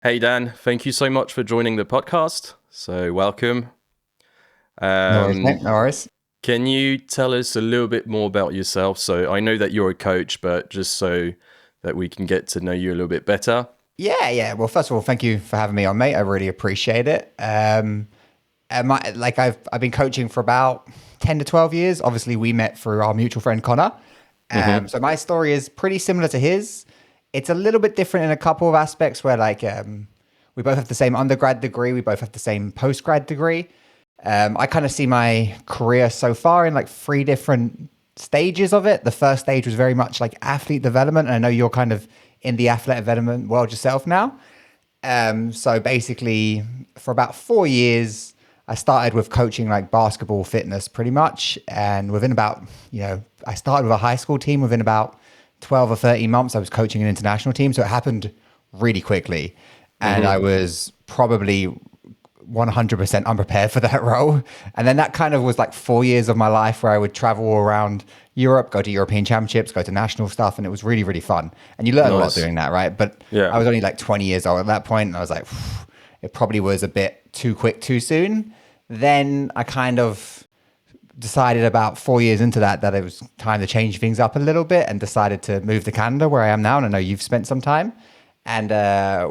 Hey Dan, thank you so much for joining the podcast. So welcome. No worries, Um, mate. No worries. can you tell us a little bit more about yourself? So I know that you're a coach, but just so that we can get to know you a little bit better. Yeah. Well, first of all, thank you for having me on, mate. I really appreciate it. I've been coaching for about 10 to 12 years. Obviously, we met through our mutual friend Connor. Mm-hmm. So my story is pretty similar to his. It's a little bit different in a couple of aspects where we both have the same undergrad degree, we both have the same postgrad degree. I kind of see my career so far in like three different stages of it. The first stage was very much like athlete development. And I know you're kind of in the athletic development world yourself now. So basically, for about 4 years, I started with coaching like basketball fitness pretty much. And within about, I started with a high school team. Within about 12 or 13 months, I was coaching an international team. So it happened really quickly. And I Mm-hmm. was probably 100% unprepared for that role. And then that kind of was like 4 years of my life where I would travel around Europe, go to European championships, go to national stuff. And it was really, really fun. And you learn a lot Nice. doing that, right? But I Yeah. was only like 20 years old at that point, and I was like, it probably was a bit too quick, too soon. Then I kind of decided about 4 years into that it was time to change things up a little bit and decided to move to Canada where I am now. And I know you've spent some time. And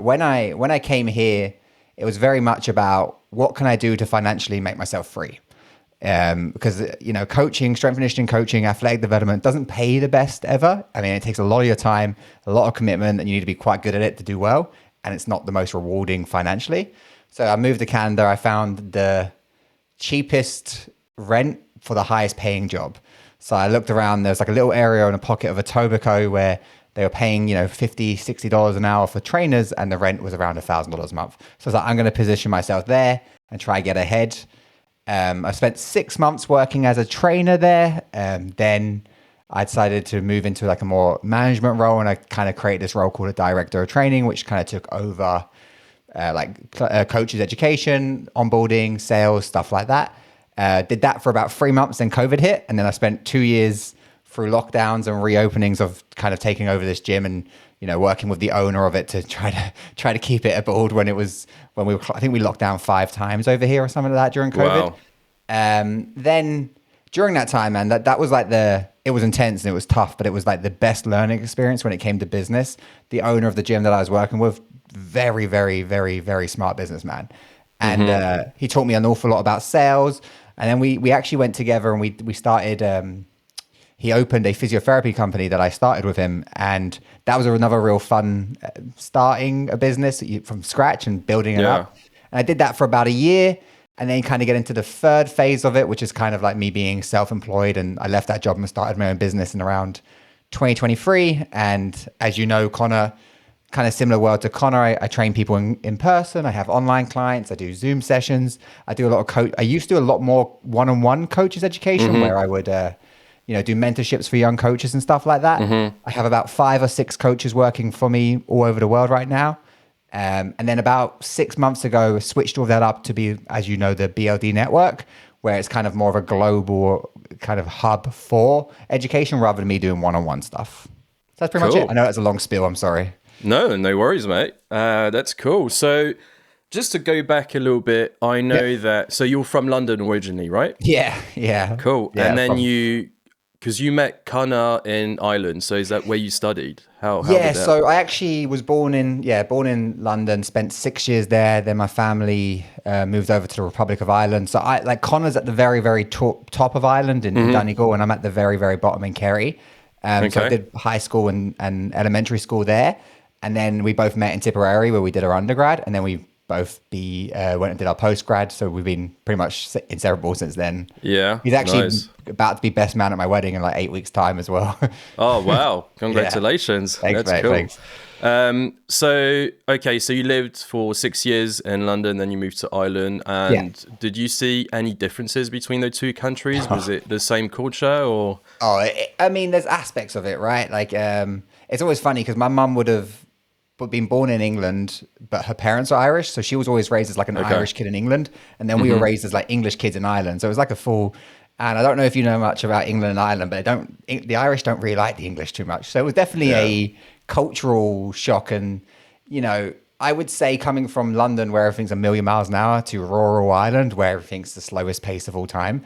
when I came here, it was very much about what can I do to financially make myself free. Because coaching, strength and conditioning coaching, athletic development doesn't pay the best ever. I mean, it takes a lot of your time, a lot of commitment, and you need to be quite good at it to do well. And it's not the most rewarding financially. So I moved to Canada. I found the cheapest rent for the highest paying job. So I looked around, there's like a little area in a pocket of Etobicoke where they were paying, $50, $60 an hour for trainers, and the rent was around $1,000 a month. So I was like, I'm going to position myself there and try get ahead. I spent 6 months working as a trainer there. Then I decided to move into like a more management role, and I kind of created this role called a director of training, which kind of took over coaches education, onboarding, sales, stuff like that. Did that for about 3 months, then COVID hit, and then I spent 2 years through lockdowns and reopenings of kind of taking over this gym and working with the owner of it to try to keep it aboard I think we locked down 5 times over here or something like that during COVID. Wow. Then during that time, man, that was like it was intense and it was tough, but it was like the best learning experience when it came to business. The owner of the gym that I was working with, very, very, very, very smart businessman. And Mm-hmm. he taught me an awful lot about sales. And then we actually went together and we started, he opened a physiotherapy company that I started with him. And that was another real fun starting a business from scratch and building it Yeah. up. And I did that for about a year, and then kind of get into the third phase of it, which is kind of like me being self-employed. And I left that job and started my own business in around 2023. And as you know, Connor, kind of similar world to Connor, I train people in person. I have online clients. I do Zoom sessions. I do a lot of I used to do a lot more one-on-one coaches education Mm-hmm. where I would, do mentorships for young coaches and stuff like that. Mm-hmm. I have about 5 or 6 coaches working for me all over the world right now. And then about 6 months ago, I switched all that up to be, as you know, the BLD network, where it's kind of more of a global kind of hub for education rather than me doing one-on-one stuff. So that's pretty much it. I Cool. know that's a long spiel. I'm sorry. No, no worries, mate. That's cool. So just to go back a little bit, I Yeah. know that. So you're from London originally, right? Yeah. Yeah. Cool. Yeah. And then because you met Connor in Ireland. So is that where you studied? How Yeah, did that? so I actually was born in London, spent 6 years there. Then my family moved over to the Republic of Ireland. So I like Connor's at the very, very top of Ireland in Donegal, and I'm at the very, very bottom in Kerry. So I Okay. did high school and elementary school there, and then we both met in Tipperary where we did our undergrad, and then we both went and did our postgrad. So we've been pretty much inseparable since then. Yeah. He's actually Nice. about to be best man at my wedding in like 8 weeks' time as well. Oh wow! Yeah. Congratulations. Thanks, That's mate. cool. Thanks. So okay, so you lived for 6 years in London, then you moved to Ireland. Yeah. And did you see any differences between the two countries? Was it the same culture or? Oh, I mean, there's aspects of it, right? Like, it's always funny because my mum would have been born in England, but her parents are Irish, so she was always raised as like an Okay. Irish kid in England, and then we were raised as like English kids in Ireland. So it was like a full. And I don't know if you know much about England and Ireland, but the Irish don't really like the English too much. So it was definitely Yeah. a cultural shock, and you know, I would say coming from London, where everything's a million miles an hour, to rural Ireland, where everything's the slowest pace of all time,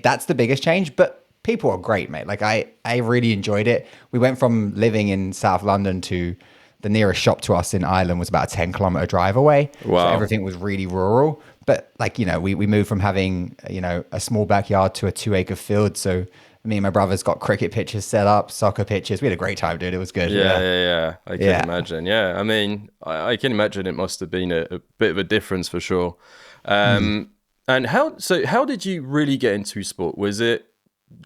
that's the biggest change. But people are great, mate. Like I really enjoyed it. We went from living in South London to the nearest shop to us in Ireland was about a 10-kilometer drive away. So Wow. everything was really rural. But like, we moved from having, a small backyard to a 2-acre field. So me and my brothers got cricket pitches set up, soccer pitches. We had a great time, dude. It was good. Yeah. I can Yeah. imagine. Yeah. I mean, I can imagine it must have been a bit of a difference for sure. And how did you really get into sport? Was it,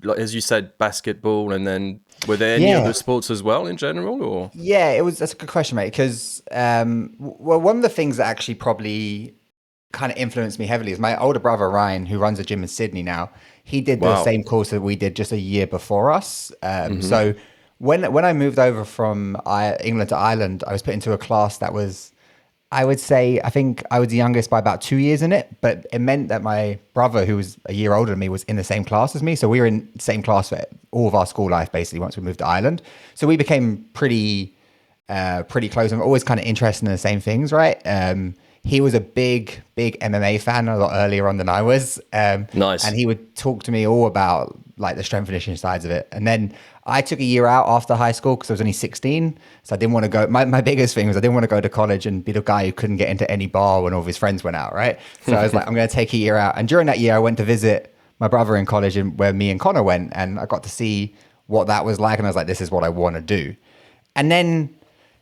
like, as you said, basketball, and then were there any Yeah. other sports as well in general, or? Yeah, that's a good question, mate. Because, well, one of the things that actually probably kind of influenced me heavily is my older brother, Ryan, who runs a gym in Sydney now. He did the Wow. same course that we did just a year before us. So when I moved over from England to Ireland, I was put into a class that was, I think I was the youngest by about 2 years in it, but it meant that my brother, who was a year older than me, was in the same class as me. So we were in the same class for all of our school life, basically, once we moved to Ireland. So we became pretty close and always kind of interested in the same things, right? He was a big MMA fan a lot earlier on than I was. Nice. And he would talk to me all about like the strength and conditioning sides of it. And then I took a year out after high school because I was only 16. So I didn't want to go. My biggest thing was I didn't want to go to college and be the guy who couldn't get into any bar when all of his friends went out, right? So I was like, I'm going to take a year out. And during that year, I went to visit my brother in college, and where me and Connor went, and I got to see what that was like. And I was like, this is what I want to do. And then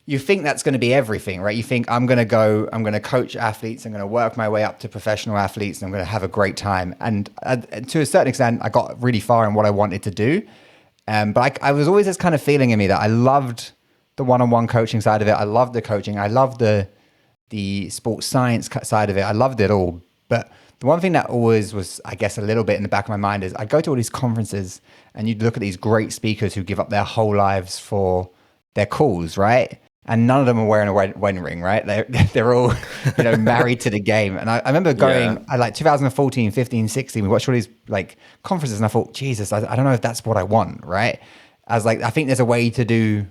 you think that's going to be everything, right? You think I'm going to coach athletes, I'm going to work my way up to professional athletes, and I'm going to have a great time. And to a certain extent, I got really far in what I wanted to do. But I was always this kind of feeling in me that I loved the one-on-one coaching side of it. I loved the coaching. I loved the sports science side of it. I loved it all. But the one thing that always was, I guess, a little bit in the back of my mind is I'd go to all these conferences and you'd look at these great speakers who give up their whole lives for their cause, right? And none of them are wearing a wedding ring, right? They're all, married to the game. And I remember going, I like 2014, 15, 16, we watched all these like conferences and I thought, Jesus, I don't know if that's what I want, right? I was like, I think there's a way to do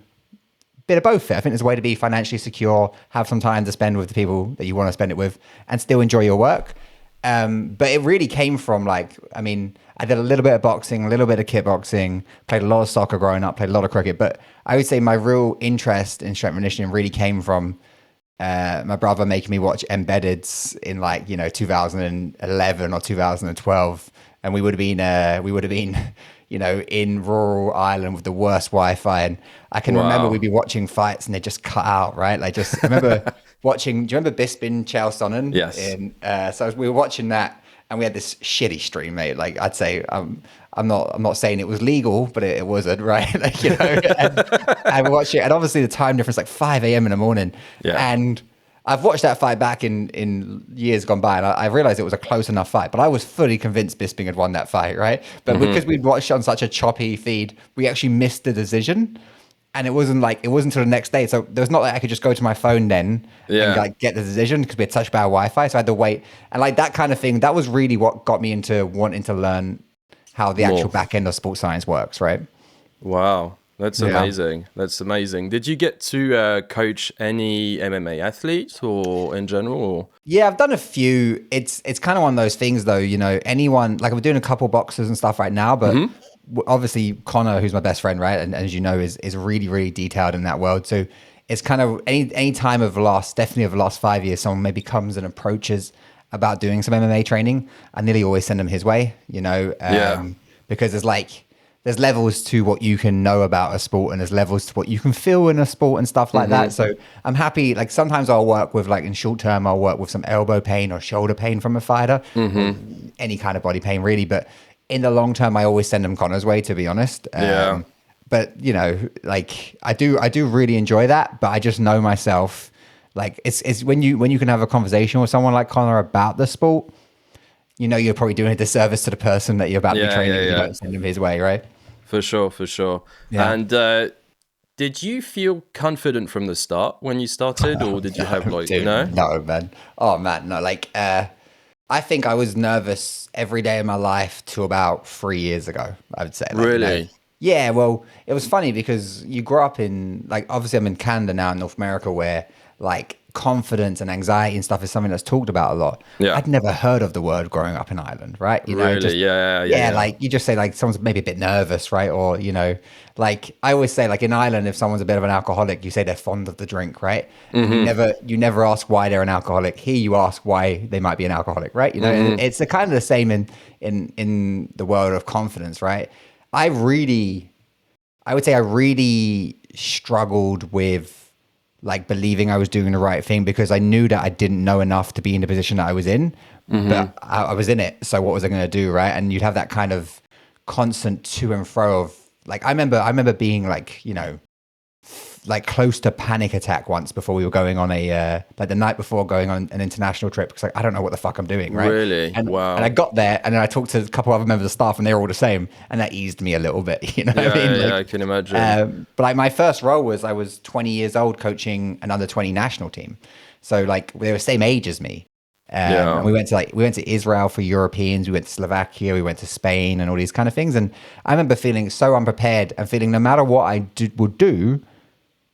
a bit of both. I think there's a way to be financially secure, have some time to spend with the people that you want to spend it with, and still enjoy your work. But it really came from I did a little bit of boxing, a little bit of kickboxing, played a lot of soccer growing up, played a lot of cricket. But I would say my real interest in strength and conditioning really came from my brother making me watch Embeddeds in 2011 or 2012. And we would have been, in rural Ireland with the worst Wi-Fi. And I can remember we'd be watching fights and they just cut out, right? Like just, I remember watching, do you remember Bisping Chael Sonnen? Yes. So we were watching that and we had this shitty stream, mate. Like I'd say, I'm not saying it was legal, but it wasn't, right? And I watched it. And obviously the time difference, like 5 a.m. in the morning. Yeah. And I've watched that fight back in years gone by, and I realized it was a close enough fight, but I was fully convinced Bisping had won that fight, right? But because we'd watched it on such a choppy feed, we actually missed the decision. And it wasn't until the next day. So there was not like I could just go to my phone then and get the decision because we had such bad Wi-Fi. So I had to wait. And like that kind of thing, that was really what got me into wanting to learn how the actual back end of sports science works, right? Wow. That's amazing. That's amazing. Did you get to coach any MMA athletes or in general? Or? Yeah, I've done a few. It's kind of one of those things though, anyone, like I'm doing a couple boxers and stuff right now, but obviously Connor, who's my best friend, right? And as you know, is really, really detailed in that world. So it's kind of any time definitely of the last 5 years, someone maybe comes and approaches about doing some MMA training, I nearly always send them his way, because there's levels to what you can know about a sport and there's levels to what you can feel in a sport and stuff like that. So I'm happy. Like sometimes I'll work with in short term, I'll work with some elbow pain or shoulder pain from a fighter, or any kind of body pain really. But in the long term, I always send them Connor's way, to be honest. But I do really enjoy that, but I just know myself, like it's when you can have a conversation with someone like Connor about the sport, you're probably doing a disservice to the person that you're about to be training if you don't send him his way, right? For sure. Yeah. And did you feel confident from the start when you started, or did you have Dude, no, man. Oh man, no. I think I was nervous every day of my life to about 3 years ago, I would say. Really? Yeah, well, it was funny because you grow up in, obviously I'm in Canada now, in North America, where, confidence and anxiety and stuff is something that's talked about a lot. Yeah. I'd never heard of the word growing up in Ireland, right? You know, Really? just Yeah. like you just say like someone's maybe a bit nervous, right? Or, you know, like I always say like in Ireland, if someone's a bit of an alcoholic, you say they're fond of the drink, right? And you never ask why they're an alcoholic. Here you ask why they might be an alcoholic, right? You know, and it's the kind of the same in the world of confidence, right? I would say I really struggled with like believing I was doing the right thing because I knew that I didn't know enough to be in the position that I was in, but I was in it. So what was I going to do? Right. And you'd have that kind of constant to and fro of like, I remember being like, you know, like close to panic attack once before we were going on a like the night before going on an international trip because like I don't know what the fuck I'm doing, right? Really? Wow. And I got there and then I talked to a couple other members of staff and they were all the same and that eased me a little bit, you know what I mean? Yeah, Like, I can imagine. but like my first role was I was 20 years old coaching an under 20 national team, so like they were the same age as me. And we went to Israel for Europeans. We went to Slovakia. We went to Spain and all these kind of things. And I remember feeling so unprepared and feeling no matter what I would do,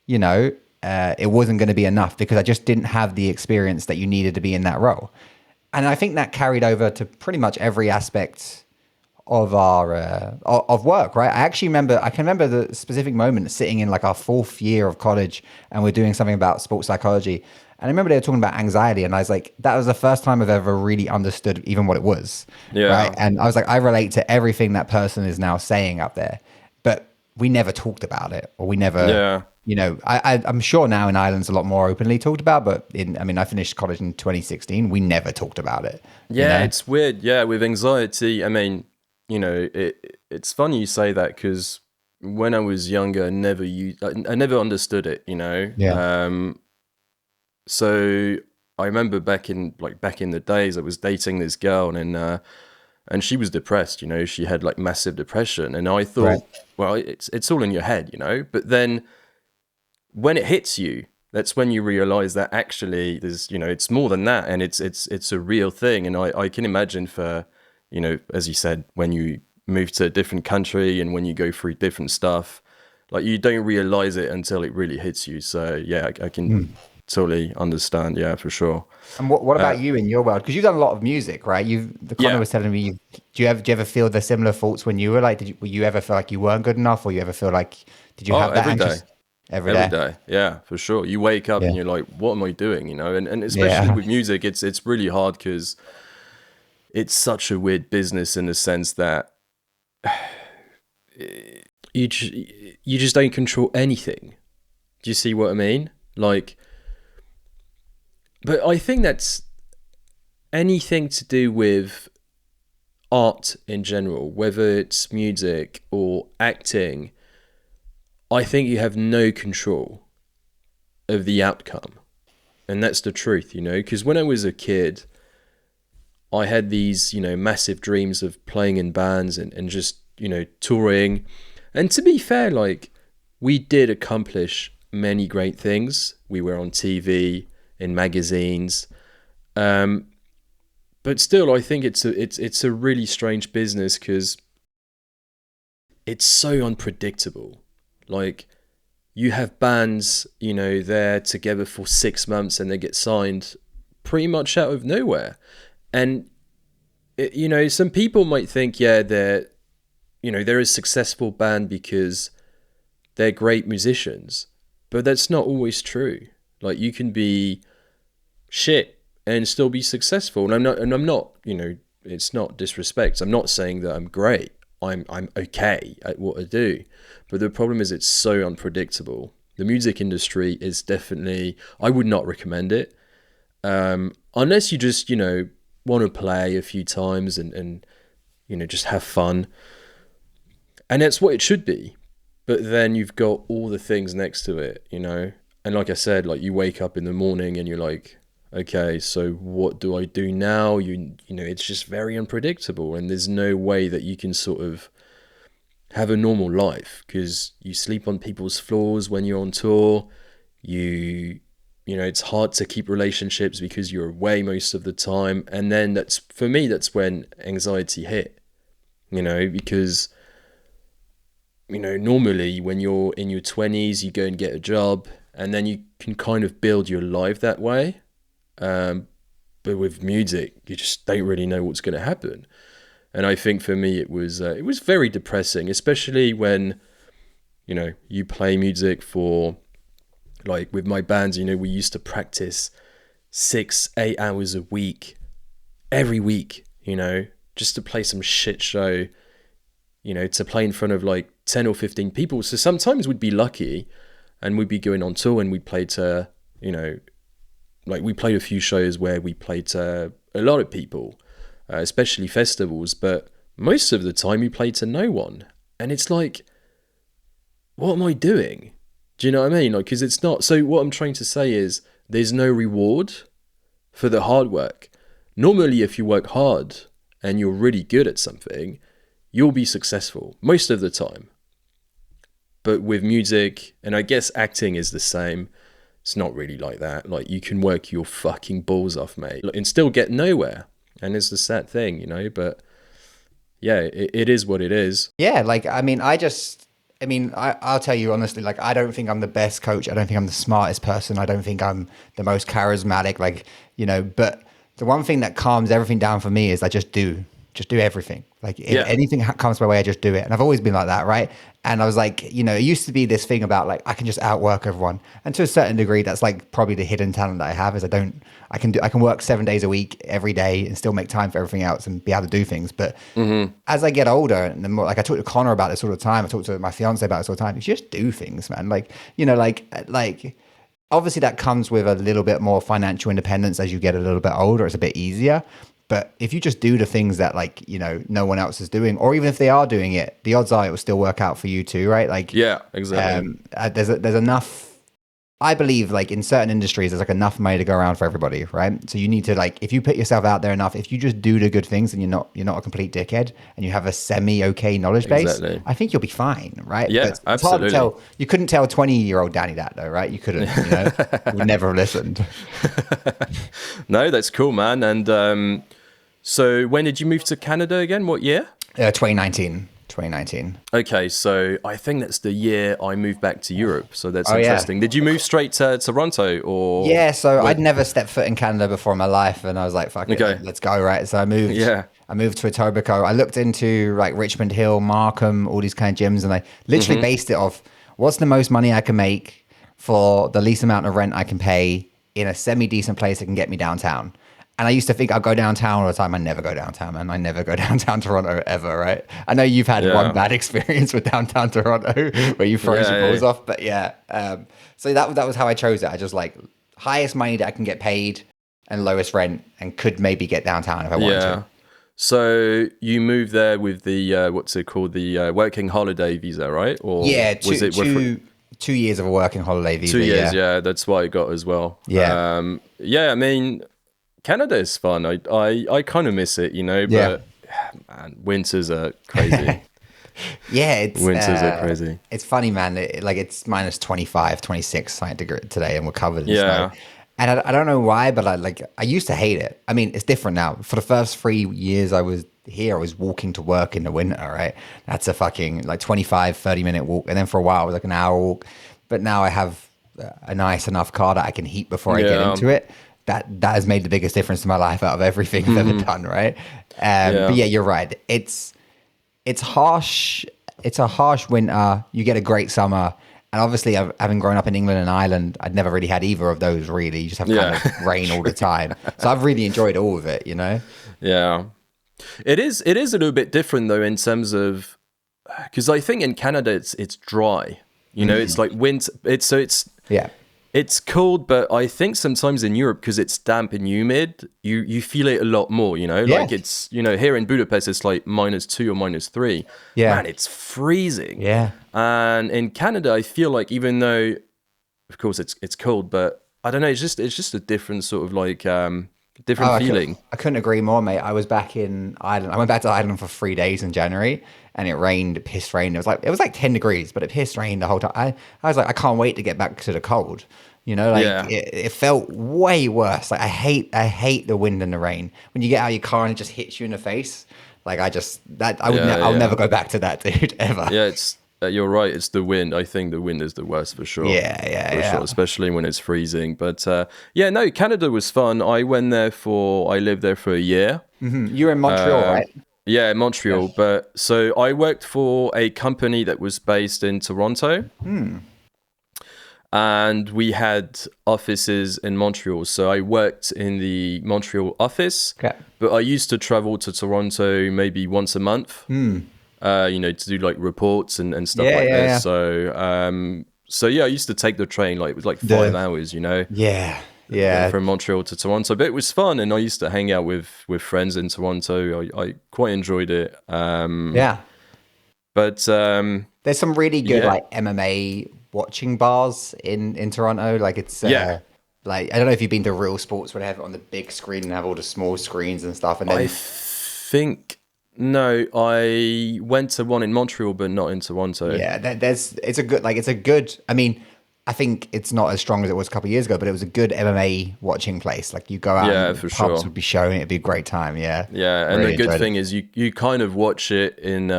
you know, it wasn't going to be enough because I just didn't have the experience that you needed to be in that role. And I think that carried over to pretty much every aspect of our of work, right? I can remember the specific moment sitting in like our 4th year of college and we're doing something about sports psychology. And I remember they were talking about anxiety and I was like, that was the first time I've ever really understood even what it was. Yeah. Right. And I was like, I relate to everything that person is now saying up there, but we never talked about it or we never, you know, I'm sure now in Ireland's a lot more openly talked about, but I finished college in 2016. We never talked about it. Yeah. You know? It's weird. Yeah. With anxiety, I mean, you know, it's funny you say that because when I was younger, I never understood it, you know? Yeah. So I remember back in the days, I was dating this girl and she was depressed, you know, she had like massive depression. And I thought, well, it's all in your head, you know, but then when it hits you, that's when you realize that actually there's, you know, it's more than that. And it's a real thing. And I can imagine for, you know, as you said, when you move to a different country and when you go through different stuff, like you don't realize it until it really hits you. So yeah, I can totally understand. Yeah, for sure. And what about you in your world? Because you've done a lot of music, right? Connor was telling me, do you ever feel the similar thoughts when you were like, were you ever feel like you weren't good enough, or you ever feel like, did you have that anxious? Every day. Yeah, for sure. You wake up and you're like, what am I doing? You know, and especially with music, it's really hard because it's such a weird business in the sense that you just don't control anything. Do you see what I mean? Like, but I think that's anything to do with art in general, whether it's music or acting. I think you have no control of the outcome. And that's the truth, you know, because when I was a kid, I had these, you know, massive dreams of playing in bands and just, you know, touring. And to be fair, like, we did accomplish many great things. We were on TV, in magazines. But still, I think it's a really strange business because it's so unpredictable. Like, you have bands, you know, they're together for 6 months and they get signed pretty much out of nowhere. And, you know, some people might think, yeah, they're a successful band because they're great musicians. But that's not always true. Like, you can be shit and still be successful. And I'm not, you know, it's not disrespect. I'm not saying that I'm great. I'm okay at what I do. But the problem is it's so unpredictable. The music industry is definitely, I would not recommend it. Unless you just, you know, want to play a few times and you know, just have fun. And that's what it should be. But then you've got all the things next to it, you know. And like I said, like, you wake up in the morning and you're like, okay, so what do I do now? You know, it's just very unpredictable, and there's no way that you can sort of have a normal life because you sleep on people's floors when you're on tour. You know, it's hard to keep relationships because you're away most of the time. And then that's when anxiety hit, you know, because, you know, normally when you're in your 20s, you go and get a job and then you can kind of build your life that way. But with music, you just don't really know what's going to happen. And I think for me, it was very depressing, especially when, you play music for, like with my bands, we used to practice 6-8 hours a week, every week, just to play some shit show, to play in front of like 10 or 15 people. So sometimes we'd be lucky and we'd be going on tour and we'd play to, like we played a few shows where we played to a lot of people, especially festivals, but most of the time we played to no one. And it's like, what am I doing? Do you know what I mean? Like, because it's not. So what I'm trying to say is there's no reward for the hard work. Normally, if you work hard and you're really good at something, you'll be successful most of the time. But with music, and I guess acting is the same, it's not really like that. Like, you can work your fucking balls off, mate, and still get nowhere. And it's the sad thing, but yeah, it is what it is. Yeah, like, I'll tell you honestly, like, I don't think I'm the best coach. I don't think I'm the smartest person. I don't think I'm the most charismatic, but the one thing that calms everything down for me is I just do everything. Like, if anything comes my way, I just do it. And I've always been like that, right? And I was like, it used to be this thing about like, I can just outwork everyone. And to a certain degree, that's like probably the hidden talent that I have is I can work 7 days a week every day and still make time for everything else and be able to do things. But as I get older, and the more, like I talk to Connor about this all the time, I talk to my fiance about this all the time, you just do things, man. Like, like obviously that comes with a little bit more financial independence as you get a little bit older. It's a bit easier. But if you just do the things that like, no one else is doing, or even if they are doing it, the odds are it will still work out for you too, right? Like, yeah, exactly. There's enough, I believe, like in certain industries, there's like enough money to go around for everybody, right? So you need to, like, if you put yourself out there enough, if you just do the good things and you're not a complete dickhead and you have a semi-okay knowledge base, I think you'll be fine, right? Yeah, it's absolutely. Hard to tell. You couldn't tell 20-year-old Danny that though, right? You couldn't, you would never have listened. No, that's cool, man. And so when did you move to Canada again? What year? 2019. Okay, so I think that's the year I moved back to Europe. So that's interesting. Yeah. Did you move straight to Toronto or? Yeah, so I'd never stepped foot in Canada before in my life, and I was like, "Fuck it, let's go!" Right, so I moved. Yeah. I moved to Etobicoke. I looked into like Richmond Hill, Markham, all these kind of gyms, and I literally based it off what's the most money I can make for the least amount of rent I can pay in a semi-decent place that can get me downtown. And I used to think I'd go downtown all the time. I never go downtown, man. I never go downtown Toronto ever, right? I know you've had one bad experience with downtown Toronto where you froze your balls off, but so that was how I chose it. I just like highest money that I can get paid and lowest rent and could maybe get downtown if I wanted to. So you moved there with the, what's it called? The working holiday visa, right? Or was it 2 years of a working holiday visa. 2 years, that's what I got as well. Yeah. I mean, Canada is fun. I kind of miss it, but man, winters are crazy. Winters are crazy. It's funny, man. It's minus 25, 26 degree today, and we're covered in snow. And I don't know why, but I used to hate it. I mean, it's different now. For the first 3 years I was here, I was walking to work in the winter, right? That's a fucking 25, 30-minute walk. And then for a while, it was like an hour walk. But now I have a nice enough car that I can heat before I get into it. That has made the biggest difference to my life out of everything I've ever done, right? But yeah, you're right. It's harsh. It's a harsh winter. You get a great summer. And obviously, having grown up in England and Ireland, I'd never really had either of those, really. You just have kind of rain all the time. So I've really enjoyed all of it, Yeah. It is a little bit different, though, in terms of... Because I think in Canada, it's dry. It's like winter. It's cold, but I think sometimes in Europe, because it's damp and humid, you feel it a lot more, Like it's, here in Budapest, it's like -2 or -3. Yeah. Man, it's freezing. Yeah. And in Canada, I feel like even though, of course, it's cold, but I don't know, it's just a different sort of like, different feeling. I couldn't agree more, mate. I was back in Ireland. I went back to Ireland for 3 days in January, and it rained, pissed rain. It was like 10 degrees, but it pissed rain the whole time. I was like, I can't wait to get back to the cold. It felt way worse. Like I hate the wind and the rain. When you get out of your car and it just hits you in the face, like I'll never go back to that, dude, ever. Yeah, you're right. It's the wind. I think the wind is the worst for sure. For sure, especially when it's freezing. But yeah, no, Canada was fun. I lived there for a year. You're in Montreal, right? Yeah, Montreal. Yes. But so I worked for a company that was based in Toronto. And we had offices in Montreal. So I worked in the Montreal office, but I used to travel to Toronto maybe once a month, to do like reports and stuff like this. Yeah. So yeah, I used to take the train, like it was like 5 hours, from Montreal to Toronto. But it was fun, and I used to hang out with friends in Toronto. I quite enjoyed it. But there's some really good like MMA watching bars in Toronto. Like it's like I don't know if you've been to Real Sports where they have it on the big screen and have all the small screens and stuff. And then I went to one in Montreal, but not in Toronto. Yeah, it's a good. I mean, I think it's not as strong as it was a couple of years ago, but it was a good MMA watching place. Like you go out, and the pubs would be showing, it'd be a great time. Yeah, and really the good thing is you kind of watch it in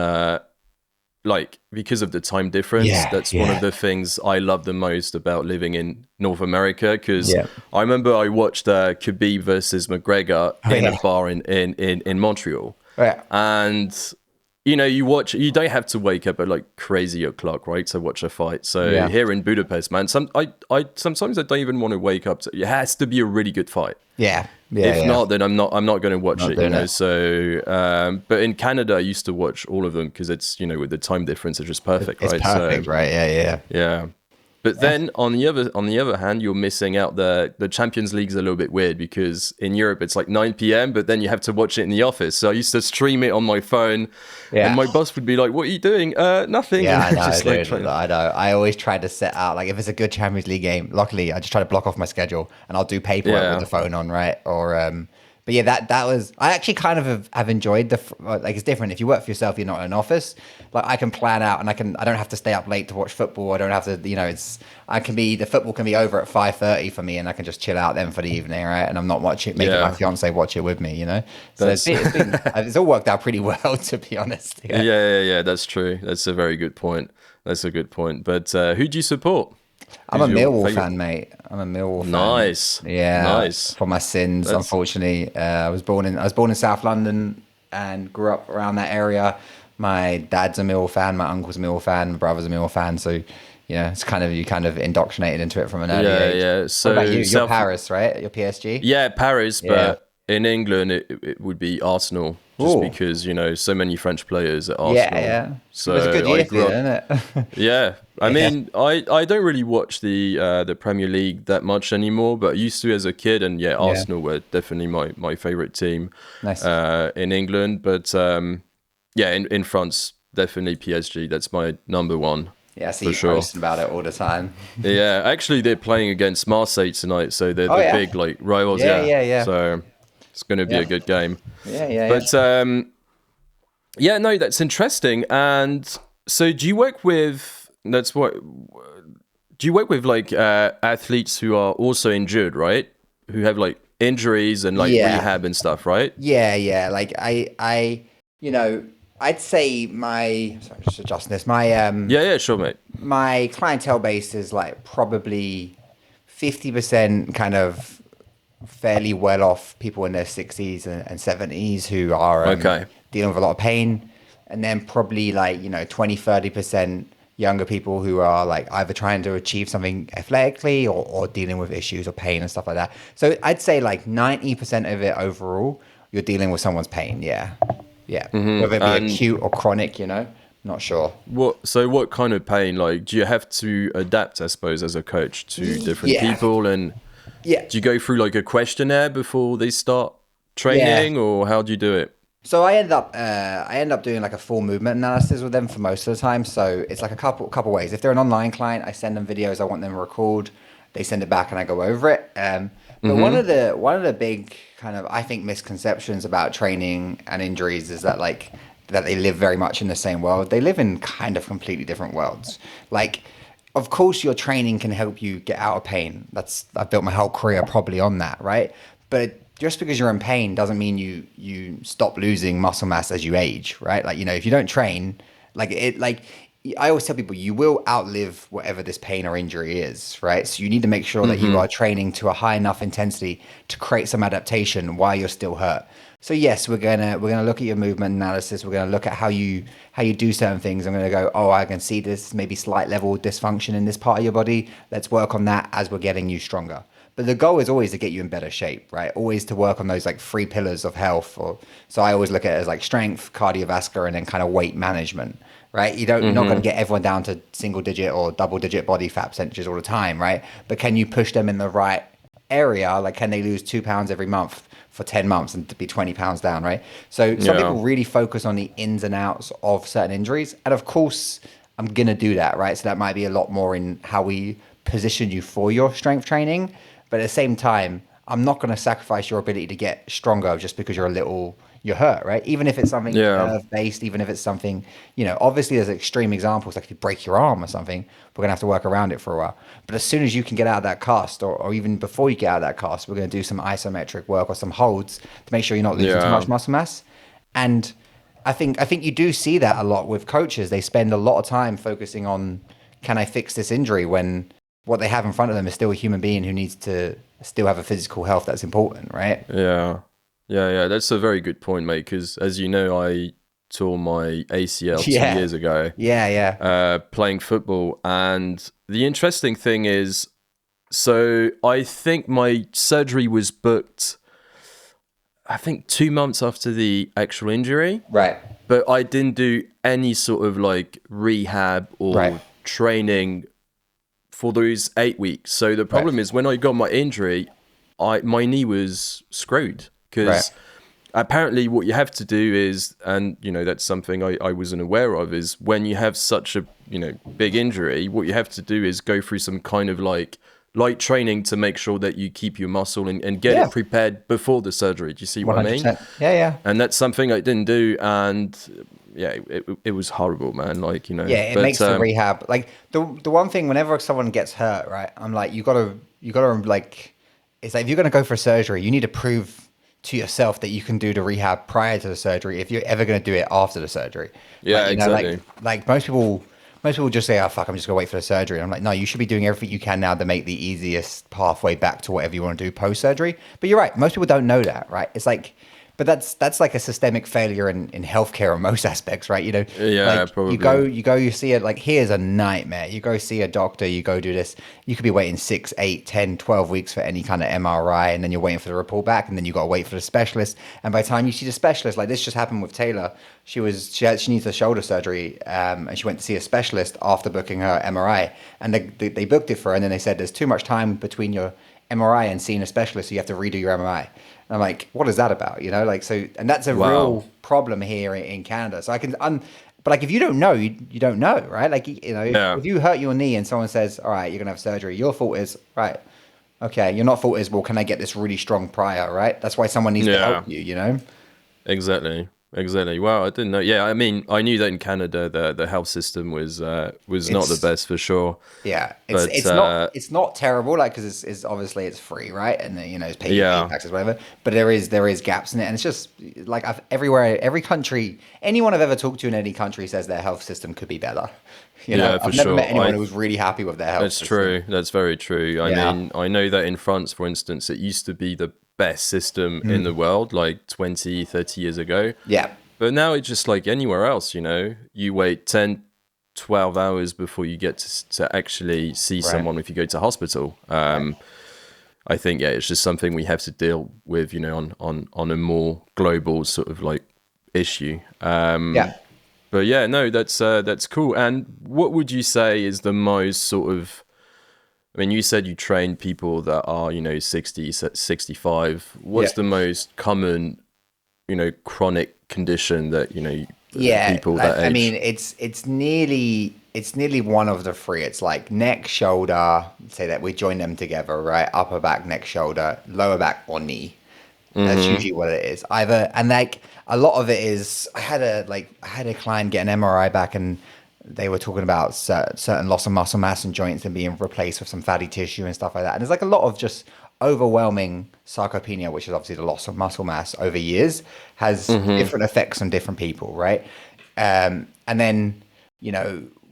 like because of the time difference. That's one of the things I love the most about living in North America, because I remember I watched Khabib versus McGregor in a bar in Montreal, and you don't have to wake up at like crazy o'clock, right, to watch a fight. So here in Budapest, man, sometimes I don't even want to wake up. It has to be a really good fight. If not, then I'm not going to watch it. So, but in Canada, I used to watch all of them because it's with the time difference, it's just perfect, right? It's perfect, right? Yeah. But then on the other hand, you're missing out. The Champions League's a little bit weird because in Europe it's like 9 p.m, but then you have to watch it in the office. So I used to stream it on my phone, and my boss would be like, "What are you doing?" Nothing. Yeah, I know, I know. I always try to set out, like if it's a good Champions League game. Luckily, I just try to block off my schedule, and I'll do paperwork with the phone on, right? Or but yeah, that was, I actually kind of have enjoyed like it's different. If you work for yourself, you're not in an office. Like I can plan out, and I don't have to stay up late to watch football. I don't have to, the football can be over at 5:30 for me, and I can just chill out then for the evening, right? And I'm not making my fiance watch it with me, So it's all worked out pretty well, to be honest. Yeah, that's true. That's a very good point. But who do you support? I'm a Millwall fan, mate. I'm a Millwall fan. Nice. Yeah. Nice. For my sins, unfortunately. I was born in South London and grew up around that area. My dad's a Millwall fan, my uncle's a Millwall fan, my brother's a Millwall fan, so it's you kind of indoctrinated into it from an early age. Yeah. So what about you? You're Paris, right? You're PSG? Yeah, Paris, but in England it would be Arsenal. Just because, so many French players at Arsenal. Yeah. So it was a good year for you, isn't it? Yeah. I mean, I don't really watch the Premier League that much anymore, but I used to as a kid. And Arsenal were definitely my favorite team in England. But in France, definitely PSG. That's my number one. Yeah, I see you posting about it all the time. Yeah. Actually, they're playing against Marseille tonight. So they're the big like rivals. Yeah. So it's going to be a good game. Yeah. But no, that's interesting. And so, do you work with like athletes who are also injured, right? Who have like injuries and like rehab and stuff, right? Yeah. Like I'd say sorry, just adjusting this. Yeah, sure, mate. My clientele base is like probably 50% kind of fairly well off people in their 60s and 70s who are dealing with a lot of pain, and then probably like 20-30% younger people who are like either trying to achieve something athletically or dealing with issues or pain and stuff like that. So I'd say like 90% of it overall, you're dealing with someone's pain. Whether it be acute or chronic, not sure. What kind of pain? Like, do you have to adapt, I suppose, as a coach to different people? And do you go through like a questionnaire before they start training, or how do you do it? So I end up doing like a full movement analysis with them for most of the time. So it's like a couple ways. If they're an online client, I send them videos I want them to record. They send it back and I go over it. But one of the big kind of, I think, misconceptions about training and injuries is that that they live very much in the same world. They live in kind of completely different worlds. Like, of course, your training can help you get out of pain. I've built my whole career probably on that, right? But just because you're in pain doesn't mean you stop losing muscle mass as you age, right? Like, if you don't train, I always tell people you will outlive whatever this pain or injury is, right? So you need to make sure that you are training to a high enough intensity to create some adaptation while you're still hurt. So yes, we're gonna look at your movement analysis. We're gonna look at how you do certain things. I'm gonna go, oh, I can see this maybe slight level of dysfunction in this part of your body. Let's work on that as we're getting you stronger. But the goal is always to get you in better shape, right? Always to work on those like 3 pillars of health. Or so I always look at it as like strength, cardiovascular, and then kind of weight management, right? You're not going to get everyone down to single digit or double digit body fat percentages all the time, right? But can you push them in the right area? Like, can they lose 2 pounds every month for 10 months and to be 20 pounds down, right? So some people really focus on the ins and outs of certain injuries. And of course, I'm going to do that, right? So that might be a lot more in how we position you for your strength training. But at the same time, I'm not going to sacrifice your ability to get stronger just because you're hurt, right? Even if it's something nerve based, even if it's something, obviously there's extreme examples, like if you break your arm or something, we're going to have to work around it for a while. But as soon as you can get out of that cast, or even before you get out of that cast, we're going to do some isometric work or some holds to make sure you're not losing too much muscle mass. And I think you do see that a lot with coaches. They spend a lot of time focusing on, can I fix this injury, when what they have in front of them is still a human being who needs to still have a physical health that's important, right? Yeah. That's a very good point, mate. Because as you know, I tore my ACL 2 years ago. Playing football, and the interesting thing is, so I think my surgery was booked, I think 2 months after the actual injury. Right. But I didn't do any sort of like rehab or training for those 8 weeks. So the problem is, when I got my injury, my knee was screwed, because apparently what you have to do is, and that's something I wasn't aware of, is when you have such a big injury, what you have to do is go through some kind of like light training to make sure that you keep your muscle and get it prepared before the surgery. Do you see what 100%. I mean? Yeah. And that's something I didn't do, and it was horrible, man. Like, it makes the rehab, like the one thing, whenever someone gets hurt, right, I'm like, you gotta like, it's like, if you're gonna go for surgery, you need to prove to yourself that you can do the rehab prior to the surgery if you're ever gonna do it after the surgery. Exactly. Like most people just say, oh fuck, I'm just gonna wait for the surgery. And I'm like, no, you should be doing everything you can now to make the easiest pathway back to whatever you want to do post surgery. But you're right, most people don't know that, right? It's like, but that's like a systemic failure in healthcare in most aspects, right? Probably. You see it, like, here's a nightmare. You go see a doctor, you go do this. You could be waiting 6, 8, 10, 12 weeks for any kind of MRI, and then you're waiting for the report back, and then you got to wait for the specialist. And by the time you see the specialist, like this just happened with Taylor, she needs a shoulder surgery, and she went to see a specialist after booking her MRI, and they booked it for her, and then they said there's too much time between your MRI and seeing a specialist, so you have to redo your MRI. And I'm like, what is that about? And that's a real problem here in Canada. So but like, if you don't know, you don't know, right? Like, if you hurt your knee and someone says, all right, you're going to have surgery, your fault is, right, okay, your not fault is, well, can I get this really strong prior, right? That's why someone needs to help you, Exactly. Wow, I didn't know. Yeah, I mean, I knew that in Canada the health system was not the best, for sure. Yeah, it's not terrible, like, because it's obviously it's free, right? And it's paid taxes, whatever. But there is gaps in it, and it's just like, every country, anyone I've ever talked to in any country says their health system could be better. I've never met anyone who was really happy with their health system. True. That's very true. I mean, I know that in France, for instance, it used to be the best system in the world, like 20, 30 years ago. Yeah. But now it's just like anywhere else, you wait 10, 12 hours before you get to actually see someone if you go to hospital. I think, it's just something we have to deal with, on a more global sort of like issue. But that's cool. And what would you say is the most sort of, I mean, you said you train people that are, 60, 65. What's the most common, chronic condition that, people that age? I mean, it's nearly one of the three. It's like neck, shoulder, say that we join them together, right? Upper back, neck, shoulder, lower back or knee. That's usually what it is. And like a lot of it is, I had a client get an MRI back, and they were talking about certain loss of muscle mass and joints and being replaced with some fatty tissue and stuff like that. And there's like a lot of just overwhelming sarcopenia, which is obviously the loss of muscle mass over years, has different effects on different people, right? And then,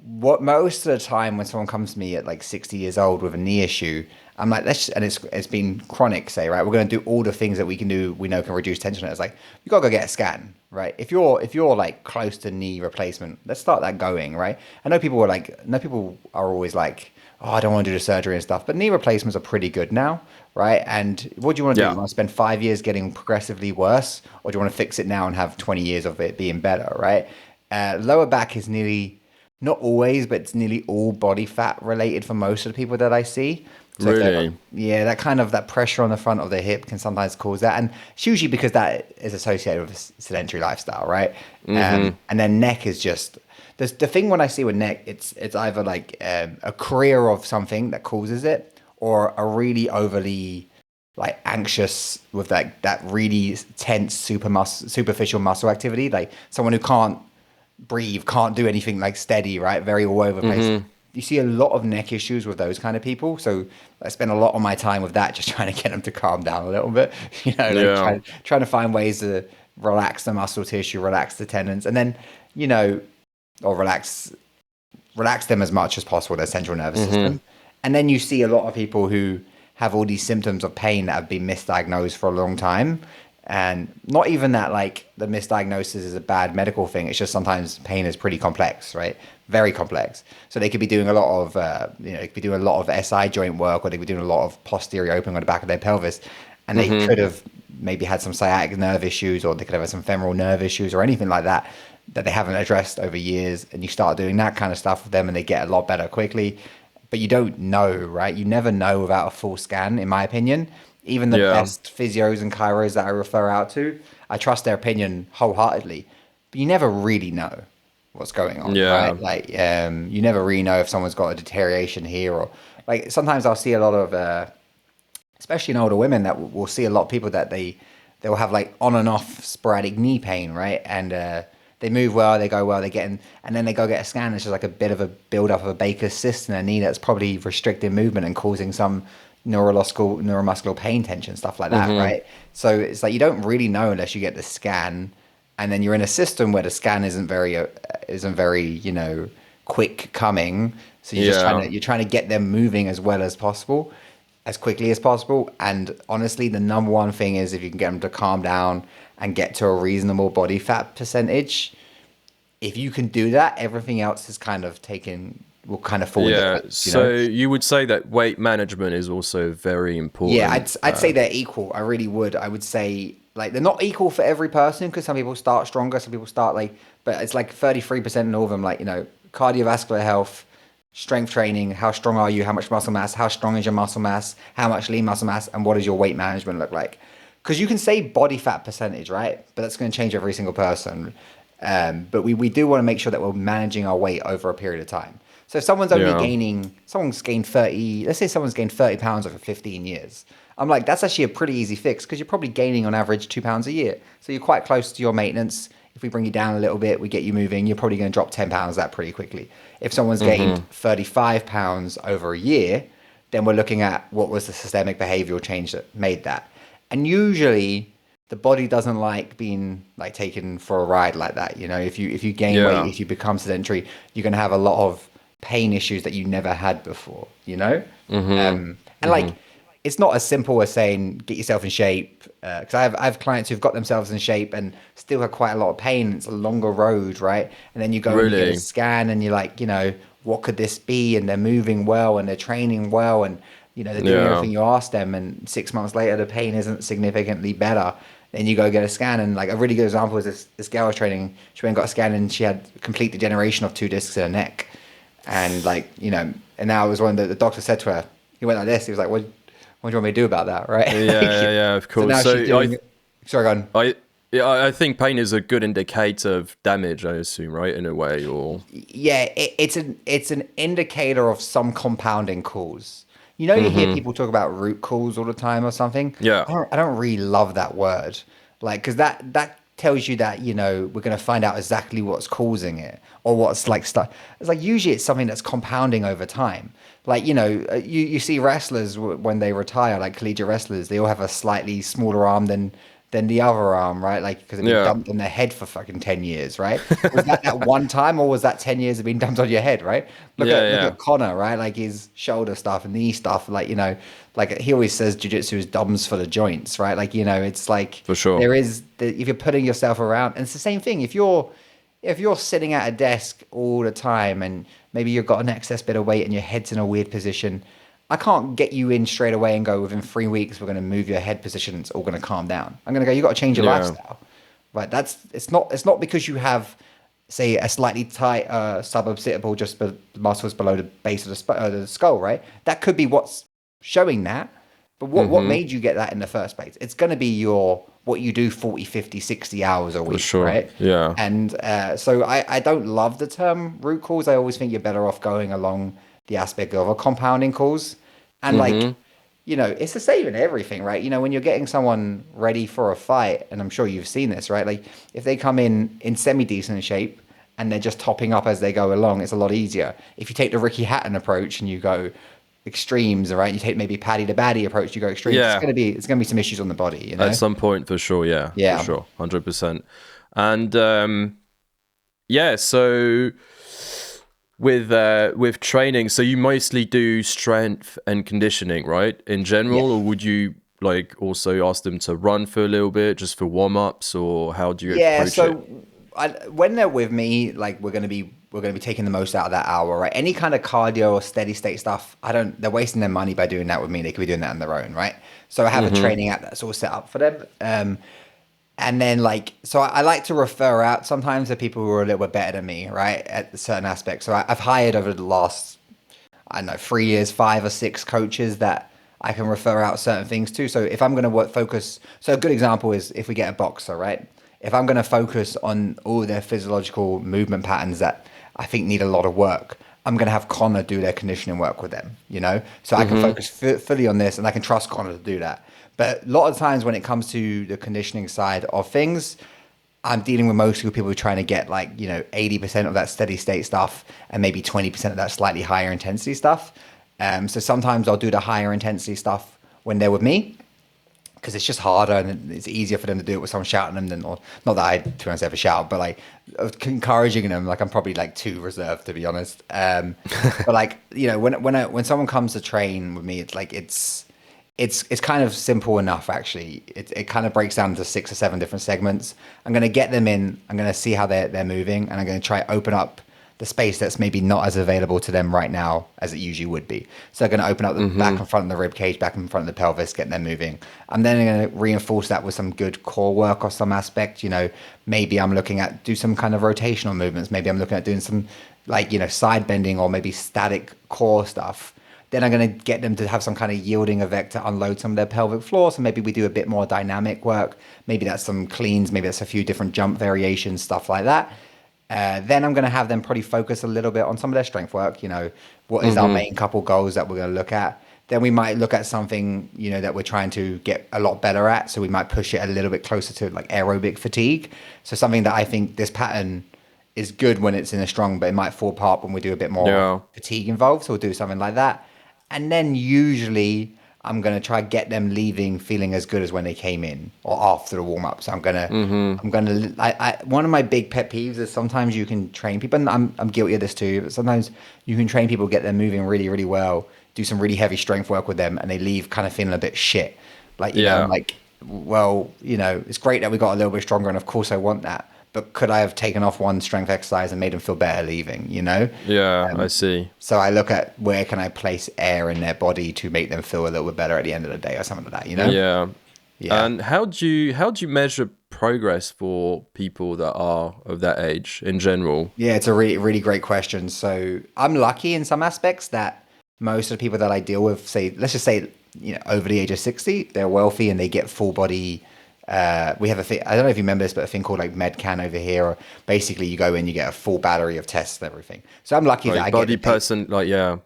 what most of the time when someone comes to me at like 60 years old with a knee issue, I'm like, and it's been chronic, say, right? We're going to do all the things that we can do, we know can reduce tension. It's like, you got to go get a scan, right? If you're like close to knee replacement, let's start that going, right? I know people are always like, oh, I don't want to do the surgery and stuff, but knee replacements are pretty good now, right? And what do you want to do? Yeah. You want to spend 5 years getting progressively worse, or do you want to fix it now and have 20 years of it being better, right? Lower back is nearly, not always, but it's nearly all body fat related for most of the people that I see. So Really? yeah, that pressure on the front of the hip can sometimes cause that, and it's usually because that is associated with a sedentary lifestyle, right? And then neck is just the thing when I see with neck, it's either like a career of something that causes it, or a really overly like anxious with that really tense superficial muscle activity, like someone who can't breathe, can't do anything like steady, right? Very all over the place. You see a lot of neck issues with those kind of people. So I spend a lot of my time with that, just trying to get them to calm down a little bit, like Yeah. trying to find ways to relax the muscle tissue, relax the tendons, and then, or relax them as much as possible, their central nervous system. And then you see a lot of people who have all these symptoms of pain that have been misdiagnosed for a long time. And not even that like the misdiagnosis is a bad medical thing. It's just sometimes pain is pretty complex, right? Very complex. So they could be doing a lot of, they could be doing a lot of SI joint work, or they could be doing a lot of posterior opening on the back of their pelvis. And they could have maybe had some sciatic nerve issues, or they could have had some femoral nerve issues or anything like that they haven't addressed over years. And you start doing that kind of stuff with them and they get a lot better quickly. But you don't know, right? You never know without a full scan, in my opinion. Even the best physios and chiros that I refer out to, I trust their opinion wholeheartedly. But you never really know what's going on, right? Like, you never really know if someone's got a deterioration here, or like sometimes I'll see a lot of, especially in older women, that we'll see a lot of people that they'll have like on and off sporadic knee pain, right? And they move well, they go well, and then they go get a scan. It's just like a bit of a buildup of a Baker's cyst in their knee that's probably restricting movement and causing some neuromuscular pain, tension, stuff like that, right? So it's like you don't really know unless you get the scan, and then you're in a system where the scan isn't very quick coming. So you're trying to get them moving as well as possible, as quickly as possible. And honestly, the number one thing is if you can get them to calm down and get to a reasonable body fat percentage. If you can do that, everything else is will kind of fall into place, so you would say that weight management is also very important. Yeah, I'd say they're equal. I really would. I would say like they're not equal for every person, because some people start stronger, some people start but it's like 33% in all of them, cardiovascular health, strength training, how strong are you, how much muscle mass, how strong is your muscle mass, how much lean muscle mass, and what does your weight management look like? Because you can say body fat percentage, right? But that's going to change every single person. But we do want to make sure that we're managing our weight over a period of time. So if someone's gained 30, let's say someone's gained 30 pounds over 15 years. I'm like, that's actually a pretty easy fix, because you're probably gaining on average 2 pounds a year. So you're quite close to your maintenance. If we bring you down a little bit, we get you moving, you're probably going to drop 10 pounds that pretty quickly. If someone's gained 35 pounds over a year, then we're looking at what was the systemic behavioral change that made that. And usually the body doesn't like being like taken for a ride like that. If you gain weight, if you become sedentary, you're going to have a lot of pain issues that you never had before, and like it's not as simple as saying get yourself in shape, because I have clients who've got themselves in shape and still have quite a lot of pain. It's a longer road, right? And then you go and get a scan and you're like, what could this be? And they're moving well and they're training well, and they're doing everything you ask them, and 6 months later the pain isn't significantly better. Then you go get a scan, and like a really good example is this girl I was training. She went and got a scan and she had complete degeneration of 2 discs in her neck. And and now it was one that the doctor said to her, he went like this, he was like, what do you want me to do about that, right? Of course. Sorry, go on. I think pain is a good indicator of damage, I assume, right, in a way, or yeah, it's an indicator of some compounding cause. You hear people talk about root cause all the time or something. I don't really love that word, like, because that tells you that we're going to find out exactly what's causing it, or what's like stuff. It's like usually it's something that's compounding over time. Like you see wrestlers when they retire, like collegiate wrestlers, they all have a slightly smaller arm than than the other arm, right? Like, because they've been Yeah, dumped on their head for fucking 10 years, right? Was that one time, or was that 10 years of being dumped on your head, right? yeah, Look yeah, at Connor, right? Like his shoulder stuff and knee stuff, like, like he always says jiu-jitsu is DOMs for the joints, right? Like, it's like for sure. there is, if you're putting yourself around, and it's the same thing, if you're sitting at a desk all the time and maybe you've got an excess bit of weight and your head's in a weird position, I can't get you in straight away and go, within 3 weeks, we're going to move your head position. It's all going to calm down. I'm going to go, you got to change your Yeah, lifestyle. Right. It's not because you have, say, a slightly tight suboccipital, just the muscles below the base of the skull, right? That could be what's showing that. But what made you get that in the first place? It's going to be what you do 40, 50, 60 hours a for week, sure. right? Yeah. And so I don't love the term root cause. I always think you're better off going along the aspect of a compounding cause. And like, it's the same in everything, right? When you're getting someone ready for a fight, and I'm sure you've seen this, right? Like if they come in semi-decent shape and they're just topping up as they go along, it's a lot easier. If you take the Ricky Hatton approach and you go extremes, right? You take maybe Paddy the Baddie approach, you go extremes. Yeah. It's gonna be some issues on the body, At some point, for sure. Yeah, Yeah. for sure. 100%. And yeah, so with training, so you mostly do strength and conditioning, right? In general, Yeah. or would you like also ask them to run for a little bit just for warm-ups, or how do you Yeah, approach it? so when they're with me, like we're gonna be taking the most out of that hour, right? Any kind of cardio or steady state stuff, they're wasting their money by doing that with me. They could be doing that on their own, right? So I have a training app that's all set up for them. And then so I like to refer out sometimes to people who are a little bit better than me, right? At certain aspects. So I've hired over the last, I don't know, 3 years, 5 or 6 coaches that I can refer out certain things to. So if I'm going to focus, so a good example is if we get a boxer, right? If I'm going to focus on all their physiological movement patterns that I think need a lot of work, I'm going to have Connor do their conditioning work with them, So I can focus fully on this and I can trust Connor to do that. But a lot of times when it comes to the conditioning side of things, I'm dealing with mostly people who are trying to get 80% of that steady state stuff and maybe 20% of that slightly higher intensity stuff. So sometimes I'll do the higher intensity stuff when they're with me because it's just harder and it's easier for them to do it with someone shouting them than, or not that I, to be honest, ever shout, but encouraging them. I'm probably too reserved, to be honest. But when someone comes to train with me, it's kind of simple enough, actually. It kind of breaks down into 6 or 7 different segments. I'm going to get them in. I'm going to see how they're moving, and I'm going to try open up the space that's maybe not as available to them right now as it usually would be. So I'm going to open up the back and front of the rib cage, back and front of the pelvis, getting them moving. I'm then going to reinforce that with some good core work or some aspect. Maybe I'm looking at do some kind of rotational movements. Maybe I'm looking at doing some side bending or maybe static core stuff. Then I'm going to get them to have some kind of yielding effect to unload some of their pelvic floor. So maybe we do a bit more dynamic work. Maybe that's some cleans. Maybe that's a few different jump variations, stuff like that. Then I'm going to have them probably focus a little bit on some of their strength work. What is our main couple goals that we're going to look at? Then we might look at something, that we're trying to get a lot better at. So we might push it a little bit closer to aerobic fatigue. So something that I think this pattern is good when it's in a strong, but it might fall apart when we do a bit more fatigue involved. So we'll do something like that. And then usually I'm going to try to get them leaving feeling as good as when they came in or after the warm up. So one of my big pet peeves is sometimes you can train people, and I'm guilty of this too, but sometimes you can train people, get them moving really, really well, do some really heavy strength work with them, and they leave kind of feeling a bit shit. It's great that we got a little bit stronger, and of course I want that. But could I have taken off one strength exercise and made them feel better leaving, Yeah, I see. So I look at where can I place air in their body to make them feel a little bit better at the end of the day or something like that, Yeah. Yeah. And how do you measure progress for people that are of that age in general? Yeah, it's a really, really great question. So I'm lucky in some aspects that most of the people that I deal with, let's just say, over the age of 60, they're wealthy and they get full body. We have a thing, I don't know if you remember this, but a thing called MedCan over here. Or basically, you go in, you get a full battery of tests and everything. So I'm lucky that I body get person, Yeah,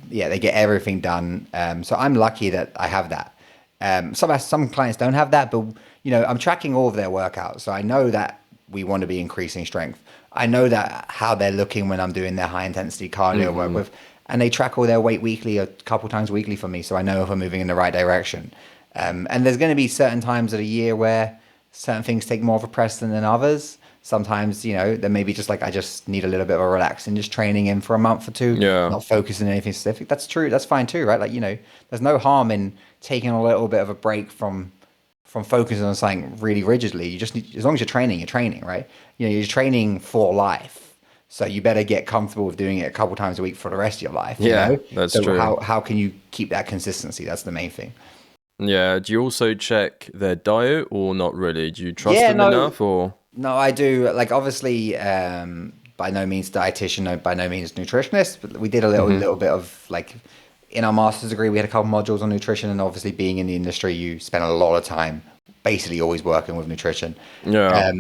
they get everything done. So I'm lucky that I have that. Some clients don't have that, but I'm tracking all of their workouts, so I know that we want to be increasing strength. I know that how they're looking when I'm doing their high intensity cardio work with, and they track all their weight weekly, a couple times weekly for me, so I know if I'm moving in the right direction. And there's going to be certain times of the year where certain things take more of a precedent than others. Sometimes, there may be just like, I just need a little bit of a relax and just training in for a month or two, Yeah. not focusing on anything specific. That's true. That's fine too, right? Like, there's no harm in taking a little bit of a break from focusing on something really rigidly. You just need, as long as you're training, right? You're training for life. So you better get comfortable with doing it a couple times a week for the rest of your life. Yeah, that's true. How can you keep that consistency? That's the main thing. Yeah. Do you also check their diet or not really? Do you trust them enough or? No, I do. Like, obviously, by no means dietitian, no, by no means nutritionist, but we did a little bit of like, in our master's degree, we had a couple modules on nutrition, and obviously being in the industry, you spend a lot of time basically always working with nutrition. Yeah.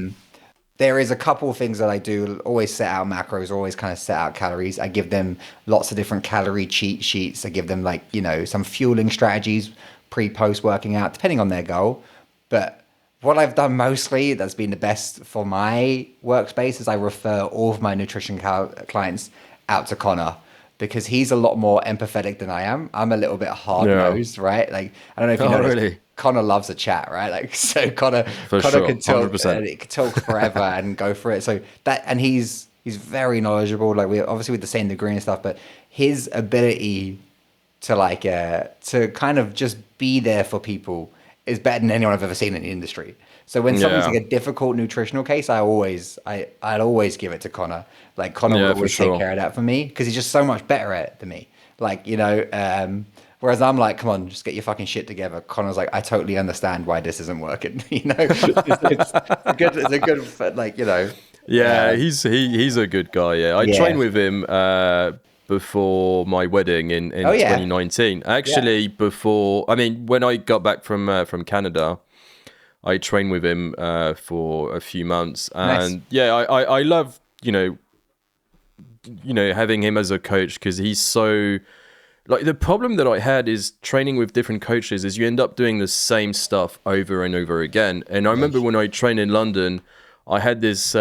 There is a couple of things that I do, always set out macros, always kind of set out calories. I give them lots of different calorie cheat sheets. I give them like, some fueling strategies pre-post working out, depending on their goal. But what I've done mostly that's been the best for my workspace is I refer all of my nutrition clients out to Connor, because he's a lot more empathetic than I am. I'm a little bit hard-nosed, right? Like, I don't know if you know, really? Connor loves a chat, right? Like, so Connor sure, can talk, 100%. He can talk forever and go for it. So that, and he's very knowledgeable. Like, we obviously with the same degree and stuff, but his ability to kind of just be there for people is better than anyone I've ever seen in the industry. So when something's like a difficult nutritional case, I'd always give it to Connor. Like, Connor will always take care of that for me, because he's just so much better at it than me. Like, whereas I'm like, come on, just get your fucking shit together. Connor's like, I totally understand why this isn't working. It's a good, like, Yeah, he's a good guy. Yeah, I trained with him before my wedding in 2019. Actually, when I got back from Canada, I trained with him for a few months, and I love having him as a coach, because he's so, like, the problem that I had is training with different coaches is you end up doing the same stuff over and over again. And I remember when I trained in London, I had this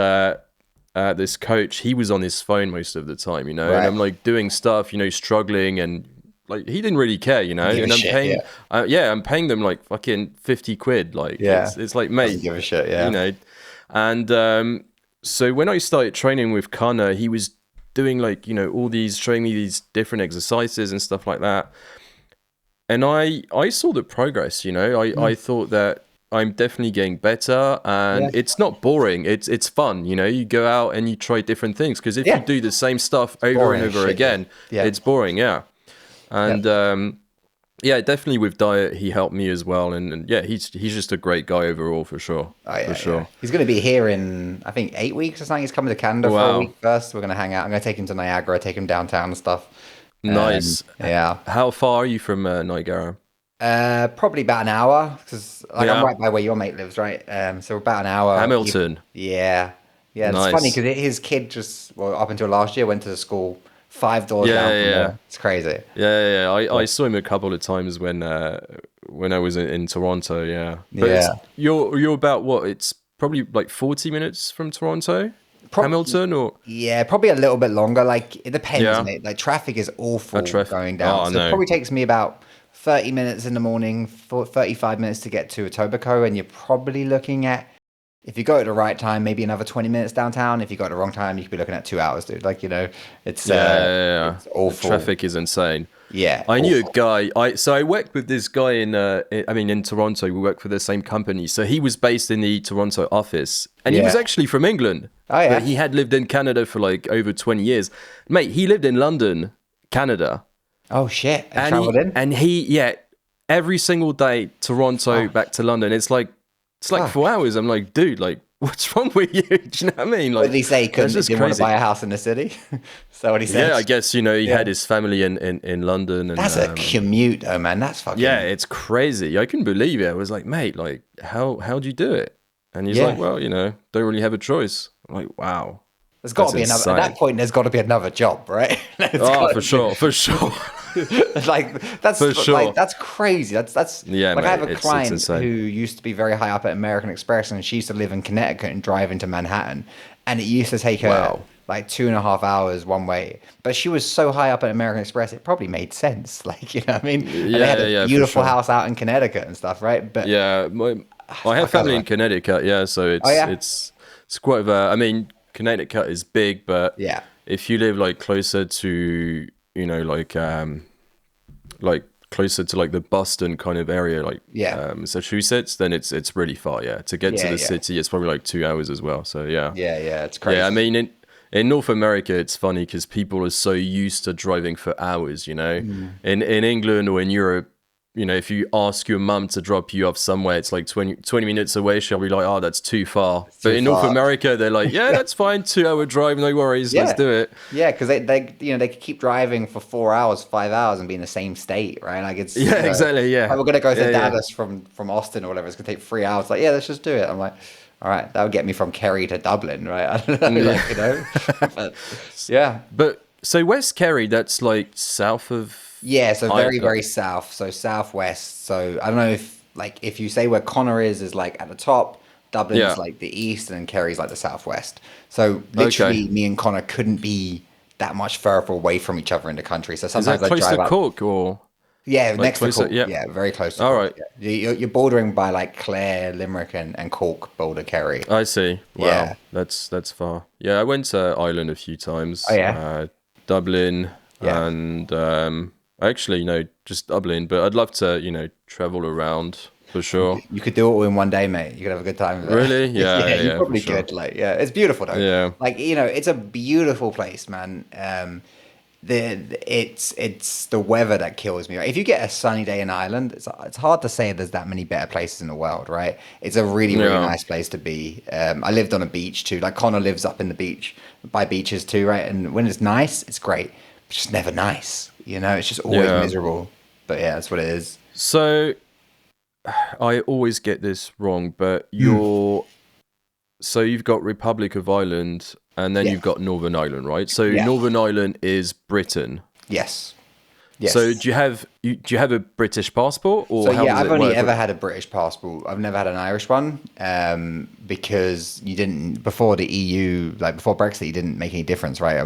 this coach. He was on his phone most of the time, and I'm like doing stuff, struggling, and like he didn't really care, and I'm paying, I'm paying them like fucking 50 quid, like it's like, mate, doesn't give a shit, and so when I started training with Connor, he was doing like showing me these different exercises and stuff like that, and I saw the progress. I thought that I'm definitely getting better, and it's not boring. It's fun. You go out and you try different things, because if you do the same stuff over and over again, it's boring. Yeah. And definitely with diet, he helped me as well. And he's just a great guy overall, for sure. For sure. Yeah. He's going to be here in, I think, 8 weeks or something. He's coming to Canada for a week first. We're going to hang out. I'm going to take him to Niagara, take him downtown and stuff. Nice. Yeah. How far are you from Niagara? Probably about an hour, because I'm right by where your mate lives, right? So about an hour. Hamilton. Yeah. It's funny because his kid up until last year went to the school 5 doors down from there. It's crazy. I saw him a couple of times when I was in Toronto. Yeah. But you're about what? It's probably like 40 minutes from Toronto. Hamilton, or probably a little bit longer. Like, it depends, mate. Like, traffic is awful going down. So it probably takes me about 30 minutes in the morning, 35 minutes to get to Etobicoke, and you're probably looking at, if you go at the right time, maybe another 20 minutes downtown. If you go at the wrong time, you could be looking at 2 hours, dude. Like, it's it's awful. The traffic is insane. Yeah, I knew a guy. I worked with this guy in Toronto. We worked for the same company. So he was based in the Toronto office, and he was actually from England. Oh yeah, but he had lived in Canada for like over 20 years. Mate, he lived in London, Canada. Oh shit! And he every single day, Toronto back to London. It's like 4 hours. I'm like, dude, like, what's wrong with you? Do you know what I mean? Like, what did he say? He didn't want to buy a house in the city. So what he said? Yeah, I guess he had his family in London. And that's a commute, oh man. That's fucking. Yeah, it's crazy. I couldn't believe it. I was like, mate, like, how'd you do it? And he's like, well, don't really have a choice. I'm like, wow. There's got to be another. At that point, there's got to be another job, right? For sure. Like, that's for sure. Like, that's crazy. That's like, mate, I have a client who used to be very high up at American Express, and she used to live in Connecticut and drive into Manhattan, and it used to take her like 2.5 hours one way. But she was so high up at American Express, it probably made sense. Like, you know what I mean? And they had a Yeah, for beautiful sure. house out in Connecticut and stuff, right? But Yeah, I have fuck, I was family in like, Connecticut. Yeah, so oh yeah, it's quite of a. I mean, Connecticut is big, but yeah, if you live like closer to, like closer to like the Boston kind of area, like yeah, Massachusetts, then it's really far. Yeah, to get to yeah, the yeah, city, it's probably like 2 hours as well. So yeah, yeah, yeah. It's yeah. I crazy. mean, in North America, it's funny because people are so used to driving for hours. You know, in England or in Europe, if you ask your mum to drop you off somewhere, it's like 20 minutes away. She'll be like, oh, that's too far. It's But too in North far. America, they're like, yeah, that's fine. 2 hour drive, no worries. Let's Yeah. do it. Yeah, because they could keep driving for 4 hours, 5 hours, and be in the same state, right? Like it's Yeah, exactly. like Yeah. we're gonna go to Yeah, yeah. Dallas from Austin or whatever. It's gonna take 3 hours. Like, yeah, let's just do it. I'm like, all right, that would get me from Kerry to Dublin, right? I don't know, Yeah. like but, yeah, But so West Kerry, that's like south of. yeah. So I. very very south, so southwest. So I don't know if you say where Connor is like at the top. Dublin's Yeah. like the east, and then Kerry's like the southwest. So Okay. literally, me and Connor couldn't be that much further away from each other in the country. So Is that sometimes I close to drive up. Cork or Yeah, like next to closer? Cork. Yeah. Yeah, very close to All Cork. right. Yeah. You're bordering by like Clare, Limerick, and Cork, Boulder, Kerry. I see. Yeah. Wow. That's far. Yeah, I went to Ireland a few Oh times. yeah. Dublin Yeah. and actually no, just Dublin, but I'd love to, travel around for sure. You could do it all in one day, mate. You could have a good time with it. Really? Yeah, Yeah, yeah, you yeah, for probably sure. could. Like, yeah, it's beautiful though. Yeah. Like, it's a beautiful place, man. It's the weather that kills me. If you get a sunny day in Ireland, it's hard to say there's that many better places in the world, right? It's a really really Yeah. nice place to be. I lived on a beach too. Like Connor lives up in the beach by beaches too, right? And when it's nice, it's great. It's just never nice. It's just always Yeah. miserable. But yeah, that's what it is. So I always get this wrong, but so you've got Republic of Ireland and then Yeah. you've got Northern Ireland, right? So Yeah. Northern Ireland is Britain. Yes. Yes. So do you have a British passport or So how yeah, does I've it only work? ever had a British passport. I've never had an Irish one, because you didn't before the EU, like before Brexit, you didn't make any difference, right?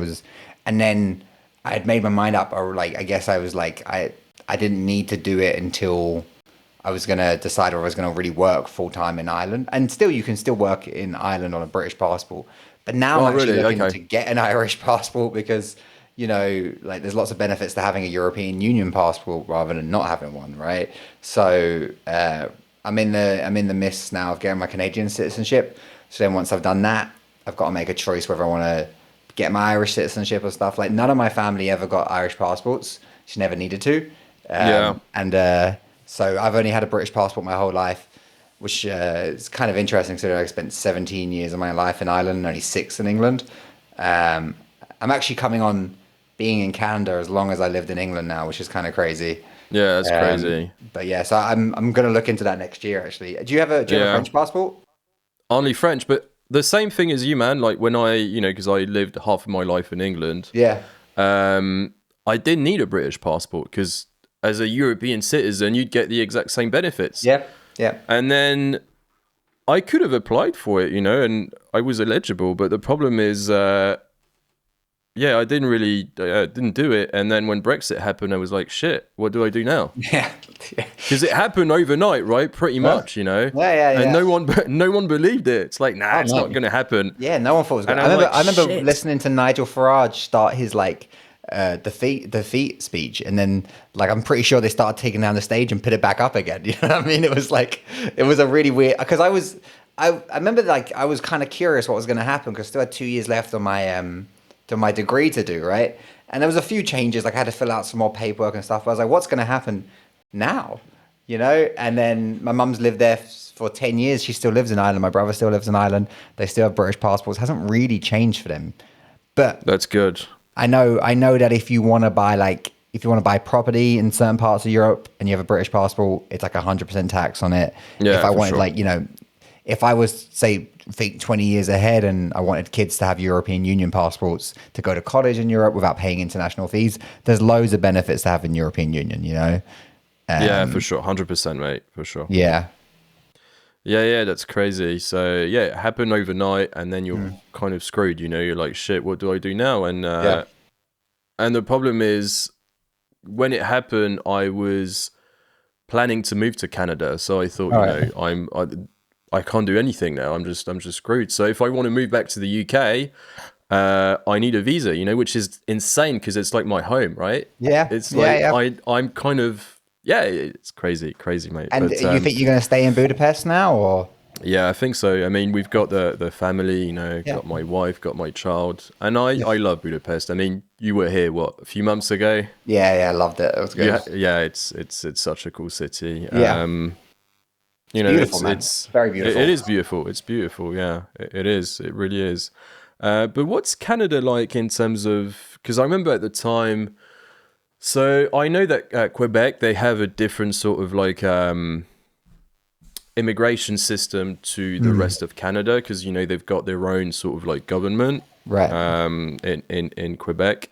And then I had made my mind up, or like I guess I was like I didn't need to do it until I was gonna decide if I was gonna really work full time in Ireland. And still, you can still work in Ireland on a British passport. But now Oh, I'm actually really? looking Okay. to get an Irish passport because like there's lots of benefits to having a European Union passport rather than not having one, right? So I'm in the midst now of getting my Canadian citizenship. So then once I've done that, I've got to make a choice whether I want to get my Irish citizenship or stuff. Like none of my family ever got Irish passports. She never needed to. Yeah. And so I've only had a British passport my whole life, which is kind of interesting considering I spent 17 years of my life in Ireland and only 6 in England. I'm actually coming on being in Canada as long as I lived in England now, which is kind of crazy. Yeah, that's crazy. But yeah, so I'm gonna look into that next year. Actually, do you have a Yeah. French passport? Only French, but the same thing as you, man. Like when because I lived half of my life in England, Yeah, I didn't need a British passport because as a European citizen, you'd get the exact same benefits. yeah, yeah, And then I could have applied for it, and I was eligible. But the problem is, I didn't do it. And then when Brexit happened, I was like, shit, what do I do now? yeah, yeah. Because it happened overnight, right? Pretty much, Yeah, yeah, And yeah. no one believed it. It's like, nah, it's no. not going to happen. Yeah, no one thought it was good. And I I'm remember, like, I remember shit. listening to Nigel Farage start his defeat speech, and then like I'm pretty sure they started taking down the stage and put it back up again. You know what I mean? It was a really weird because I remember like I was kind of curious what was going to happen because I still had 2 years left on my degree to do, right? And there was a few changes, like I had to fill out some more paperwork and stuff. But I was like, what's going to happen now? And then my mum's lived there for 10 years. She still lives in Ireland. My brother still lives in Ireland. They still have British passports. It hasn't really changed for them. But That's good. I know that if you want to buy property in certain parts of Europe and you have a British passport, it's like 100% tax on it. Yeah, if I for wanted sure. if I was say think 20 years ahead and I wanted kids to have European Union passports to go to college in Europe without paying international fees, there's loads of benefits to having European Union, Yeah, for sure. 100%, mate. For sure. Yeah. Yeah, that's crazy. So yeah, it happened overnight, and then you're kind of screwed. You know, you're like, shit, what do I do now? Yeah. And the problem is, when it happened, I was planning to move to Canada, so I thought, All you right. know, I can't do anything now. I'm just screwed. So if I want to move back to the UK, I need a visa, you know, which is insane because it's like my home, right? Yeah. It's Yeah. like Yeah. I'm kind of yeah, it's crazy, mate. And But you think you're going to stay in Budapest now, or? yeah, I think so. I mean, we've got the family, you know, Yeah. got my wife, got my child, and I Yes. love Budapest. I mean, you were here what a few months ago. Yeah. Yeah. I loved it. It was good. Yeah, yeah, it's such a cool city. Yeah. You It's know, beautiful, man. Very it beautiful. is beautiful. It's beautiful. Yeah, it is. It really is. But what's Canada like in terms of? Because I remember at the time. So I know that Quebec they have a different sort of like immigration system to the rest of Canada because you know they've got their own sort of like government Right. in Quebec.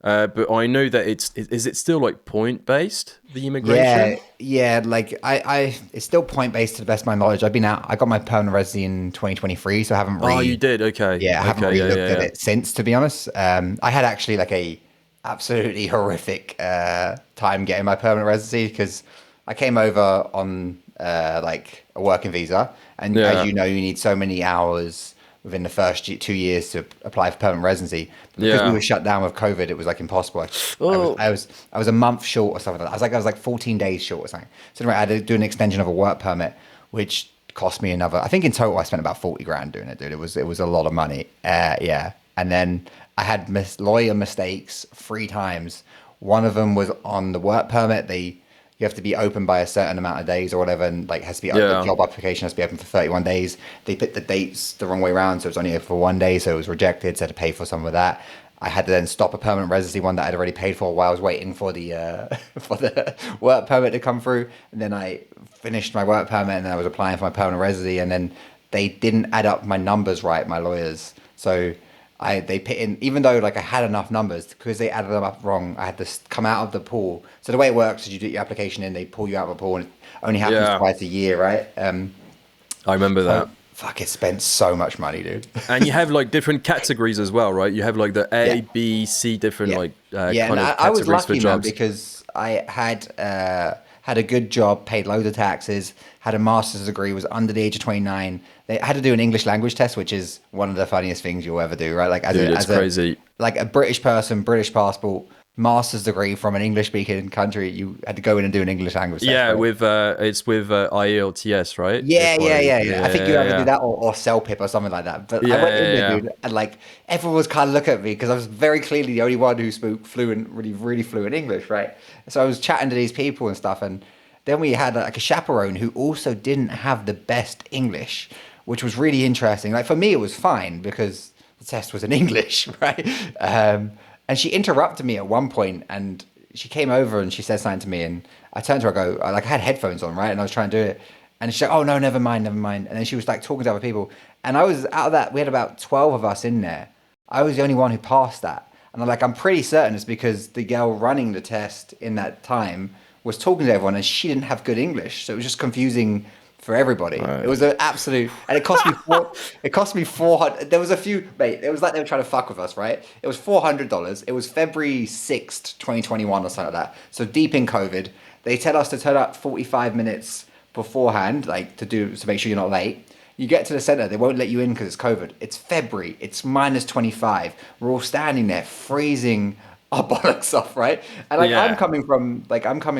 But I know that is it still like point based the Yeah, immigration? yeah. Like it's still point based to the best of my knowledge. I've been out. I got my permanent residency in 2023, so I haven't Oh, you did. Okay, yeah, I haven't okay, yeah, re-looked yeah, at yeah. it since, to be honest. I had actually like a absolutely horrific time getting my permanent residency because I came over on like a working visa, and as Yeah, you know, you need so many hours within the first 2 years to apply for permanent residency. But because we yeah. were shut down with COVID, it was like impossible. Oh, I was a month short or something like that. I was like 14 days short or something. So anyway, I had to do an extension of a work permit, which cost me another. I think in total I spent about 40 grand doing it, dude. It was a lot of money. Yeah, and then I had lawyer mistakes 3 times. One of them was on the work permit. You have to be open by a certain amount of days or whatever, and like has to be the yeah, job application has to be open for 31 days. They put the dates the wrong way around, so it was only open for 1 day, so it was rejected. So I had to pay for some of that. I had to then stop a permanent residency one that I'd already paid for while I was waiting for the for the work permit to come through. And then I finished my work permit, and then I was applying for my permanent residency, and then they didn't add up my numbers right, my lawyers. So they put in, even though like I had enough numbers, because they added them up wrong, I had to come out of the pool. So the way it works is you do your application in, they pull you out of the pool, and it only happens yeah. twice a year, right? I remember So that. fuck, it spent so much money, dude. And you have like different categories as well, right? You have like the Yeah. A, B, C, different Yeah, like yeah, and kind of I was categories for lucky, man, jobs. because I had a good job, paid loads of taxes, had a master's degree, was under the age of 29. They had to do an English language test, which is one of the funniest things you'll ever do, right? Like Dude, it's crazy. like a British person, British passport, master's degree from an English speaking country, you had to go in and do an English language test, Yeah, right? with it's with IELTS, right? Yeah, If yeah, I yeah, yeah. I yeah think you have to do yeah that or CellPip or something like that. But I yeah went yeah in there, yeah dude, and like everyone was kind of looking at me because I was very clearly the only one who spoke fluent, really fluent English, right? So I was chatting to these people and stuff, and then we had like a chaperone who also didn't have the best English, which was really interesting. Like for me, it was fine because the test was in English, right? And she interrupted me at one point, and she came over and she said something to me, and I turned to her, like I had headphones on, right, and I was trying to do it, and she's like, "Oh no, never mind, never mind." And then she was like talking to other people, and I was out of that. We had about 12 of us in there. I was the only one who passed that, and I'm pretty certain it's because the girl running the test in that time was talking to everyone, and she didn't have good English, so it was just confusing for everybody. It right. was an absolute, and it cost me four. It cost me 400. There was a few, mate. It was like they were trying to fuck with us, right? It was $400. It was February 6th, 2021, or something like that. So deep in COVID, they tell us to turn up 45 minutes beforehand, like to make sure you're not late. You get to the center, they won't let you in because it's COVID. It's February. It's minus 25. We're all standing there freezing our bollocks off, right? And like Yeah, I'm coming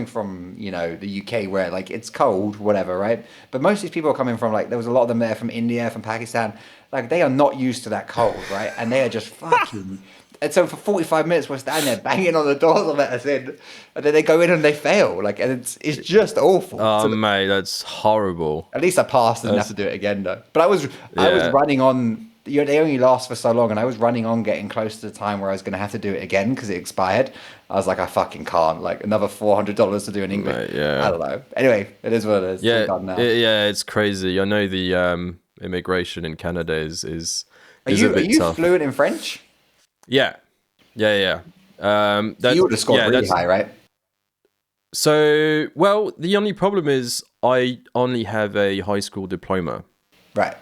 from, you know, the UK where like it's cold, whatever, right? But most of these people are coming from like there was a lot of them there from India, from Pakistan. Like they are not used to that cold, right? And they are just fucking. And so for 45 minutes we're standing there banging on the doors to let us in, and then they go in and they fail. Like, and it's just awful. oh So mate, that's horrible. at least I passed and didn't have That's to do it again though. But I was yeah. running on. You know, they only last for so long, and I was running on, getting close to the time where I was going to have to do it again because it expired. I was like, I fucking can't. Like another $400 to do in English. Mate, I yeah. don't know. Anyway, it is what it is. It's all Yeah, done now. yeah, it's crazy. I know the immigration in Canada Are is a are bit you tough. fluent in French? Yeah, yeah. So you would have scored Yeah, really that's high, right? So, well, the only problem is I only have a high school diploma. Right.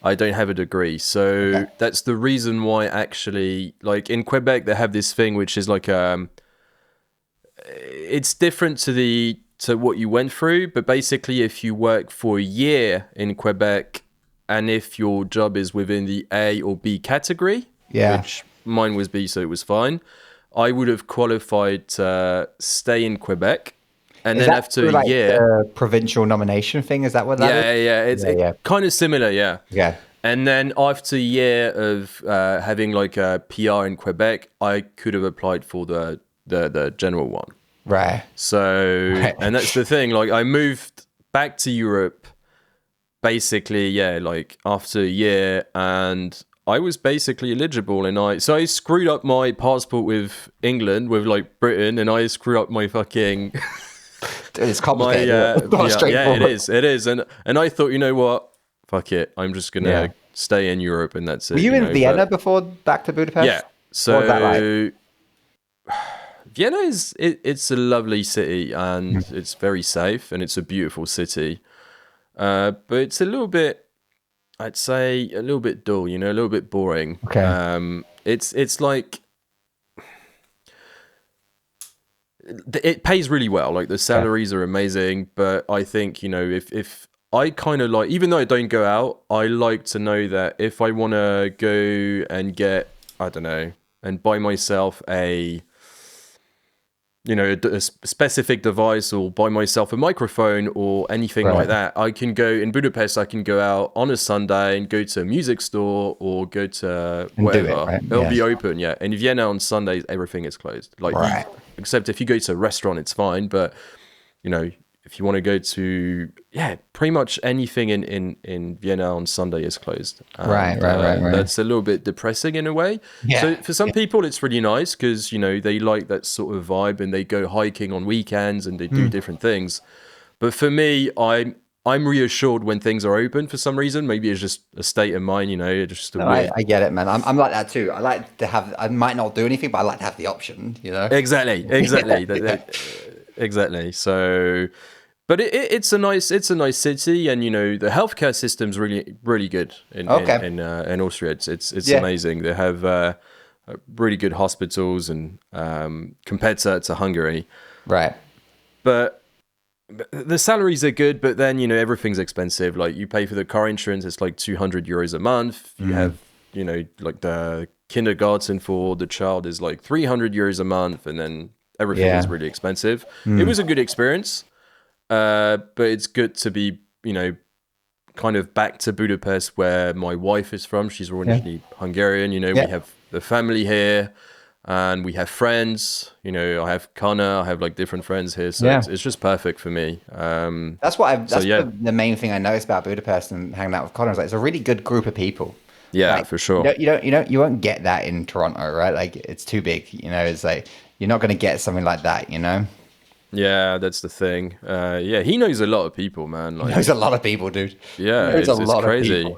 I don't have a degree. So that's the reason why actually, like in Quebec, they have this thing which is like, it's different to what you went through. But basically, if you work for a year in Quebec and if your job is within the A or B category, which mine was B, so it was fine, I would have qualified to stay in Quebec. And Is then that after through, a like year, the provincial nomination thing? Is that what that is? it's kind of similar, yeah. Yeah. And then after a year of having like a PR in Quebec, I could have applied for the general one. Right. So, and that's the thing. Like, I moved back to Europe, basically, like after a year, and I was basically eligible. And I screwed up my passport with England, with like Britain, and I screwed up my fucking. Dude, it's complicated. It is. And I thought, you know what? Fuck it. I'm just gonna stay in Europe, and that's it. Were you in Vienna before back to Budapest? Yeah. So what was that like? Vienna it's a lovely city, and it's very safe, and it's a beautiful city. But it's a little bit, I'd say, a little bit dull. A little bit boring. Okay. It's like. It pays really well. Like the salaries are amazing, but I think if I kind of like, even though I don't go out, I like to know that if I want to go and get, I don't know, and buy myself a specific device, or buy myself a microphone or anything like that, I can go in Budapest. I can go out on a Sunday and go to a music store or go to whatever. It'll be open, And in Vienna on Sundays, everything is closed. Like, except if you go to a restaurant, it's fine. But if you want to go to pretty much anything in Vienna on Sunday is closed. And, right. That's a little bit depressing in a way. So for some people it's really nice because they like that sort of vibe, and they go hiking on weekends and they do different things. But for me, I'm reassured when things are open for some reason. Maybe it's just a state of mind, just a weird... I get it, man. I'm like that too. I like to have, I might not do anything, but I like to have the option, Exactly. Exactly. So, but it's a nice city, and the healthcare system's really, really good in Austria. It's amazing. They have really good hospitals, and compared to Hungary, right? But the salaries are good, but then everything's expensive. Like, you pay for the car insurance, it's like 200 euros a month. You have like the kindergarten for the child is like 300 euros a month, and then everything is really expensive. It was a good experience, but it's good to be kind of back to Budapest, where my wife is from. She's originally Hungarian. We have the family here, and we have friends. I have Connor. I have like different friends here, so it's just perfect for me. That's the main thing I noticed about Budapest and hanging out with Connor is like, it's a really good group of people. Yeah, like, for sure. You won't get that in Toronto, right? Like, it's too big. It's like you're not going to get something like that. Yeah, that's the thing. He knows a lot of people, man. Like, he knows a lot of people, dude. Yeah, it's crazy.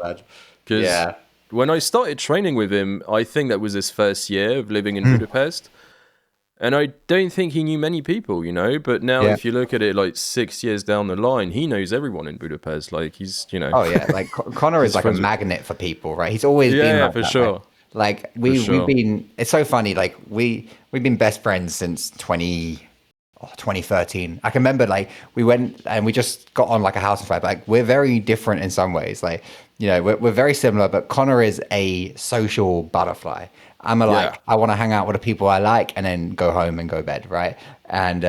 Because when I started training with him, I think that was his first year of living in Budapest. And I don't think he knew many people, But now if you look at it like 6 years down the line, he knows everyone in Budapest. Like, he's, Oh, yeah. Like, Connor is like a magnet for people, right? He's always been like for that, sure. Right? Like, we've been, it's so funny. Like, we've been best friends since 2013. I can remember, like, we went and we just got on like a house fire. Like, we're very different in some ways. Like, we're very similar, but Connor is a social butterfly. I'm I want to hang out with the people I like and then go home and go bed, right? And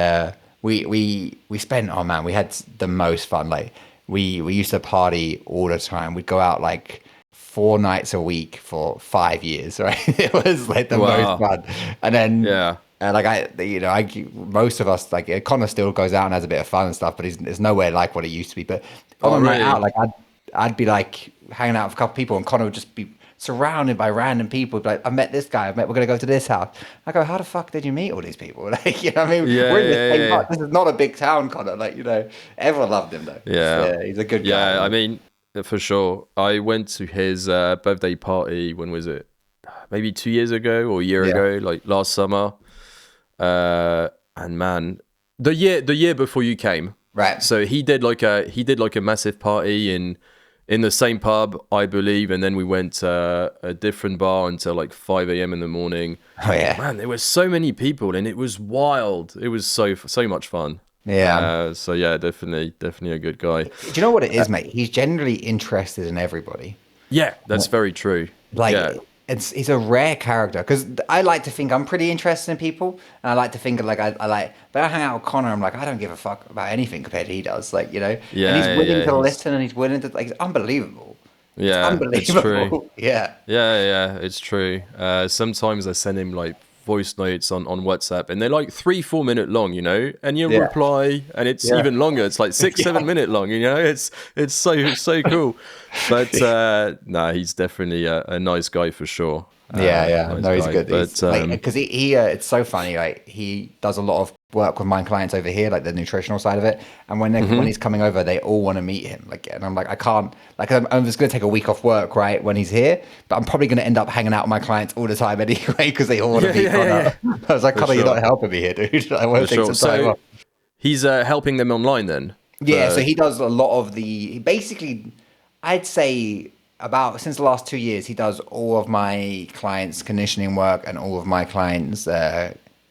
we spent, oh man, we had the most fun. Like, we used to party all the time. We'd go out like 4 nights a week for 5 years, right? It was like the most fun. And then and like most of us, like, Connor still goes out and has a bit of fun and stuff, but it's nowhere like what it used to be. But on the night out, like, I'd be like hanging out with a couple people, and Connor would just be surrounded by random people. Like, I met this guy. We're gonna go to this house. I go, how the fuck did you meet all these people? Like, what I mean? We're in the same part. This is not a big town, Connor. Like, everyone loved him though. Yeah, he's a good guy. Yeah, I mean, for sure. I went to his birthday party. When was it? Maybe 2 years ago or a year ago, like last summer. And man, the year before you came. Right. So he did like a massive party in the same pub, I believe, and then we went to a different bar until like 5 a.m. in the morning. Oh yeah. Man, there were so many people, and it was wild. It was so much fun. Yeah. So yeah, definitely a good guy. Do you know what it is, mate? He's generally interested in everybody. Yeah, that's very true. Like Yeah. he's a rare character because I like to think I'm pretty interested in people, and I like to think like I like. But I hang out with Connor, I'm like I don't give a fuck about anything compared to he does. Like Yeah, and he's willing to he's- listen, and he's willing to like. It's unbelievable. Yeah, it's true. Yeah. Yeah, it's true. Sometimes I send him like voice notes on WhatsApp, and they're like 3-4 minute long, and you Yeah. reply, and it's Yeah. even longer. It's like 6-7 minute long, It's so cool. But nah, he's definitely a nice guy for sure. Yeah. Nice No, he's guy. good. But Because he it's so funny. Like he does a lot of work with my clients over here, like the nutritional side of it. And when when he's coming over, they all want to meet him. Like, and I'm like, I can't. Like, I'm just gonna take a week off work, right, when he's here. But I'm probably gonna end up hanging out with my clients all the time anyway because they all want to meet Connor. I was like, Connor, you're not helping me here, dude. I want to take some time off. he's helping them online then. Yeah, so he does a lot of basically, I'd say about since the last 2 years, he does all of my clients' conditioning work and all of my clients'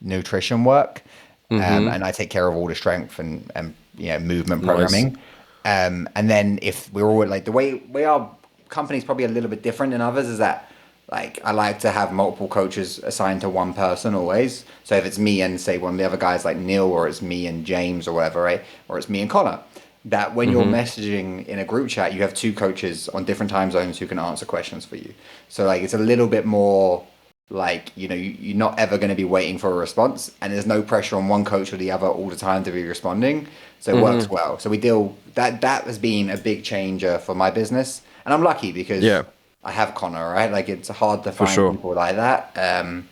nutrition work. And I take care of all the strength and movement programming. And then if we're all like the way our company's probably a little bit different than others is that like I like to have multiple coaches assigned to one person always. So if it's me and say one of the other guys like Neil, or it's me and James or whatever, right? Or it's me and Connor, that when you're messaging in a group chat, you have two coaches on different time zones who can answer questions for you. So like it's a little bit more like, you're not ever going to be waiting for a response, and there's no pressure on one coach or the other all the time to be responding. So it works well. So we deal that has been a big changer for my business, and I'm lucky because I have Connor, right? Like it's hard to find people like that. And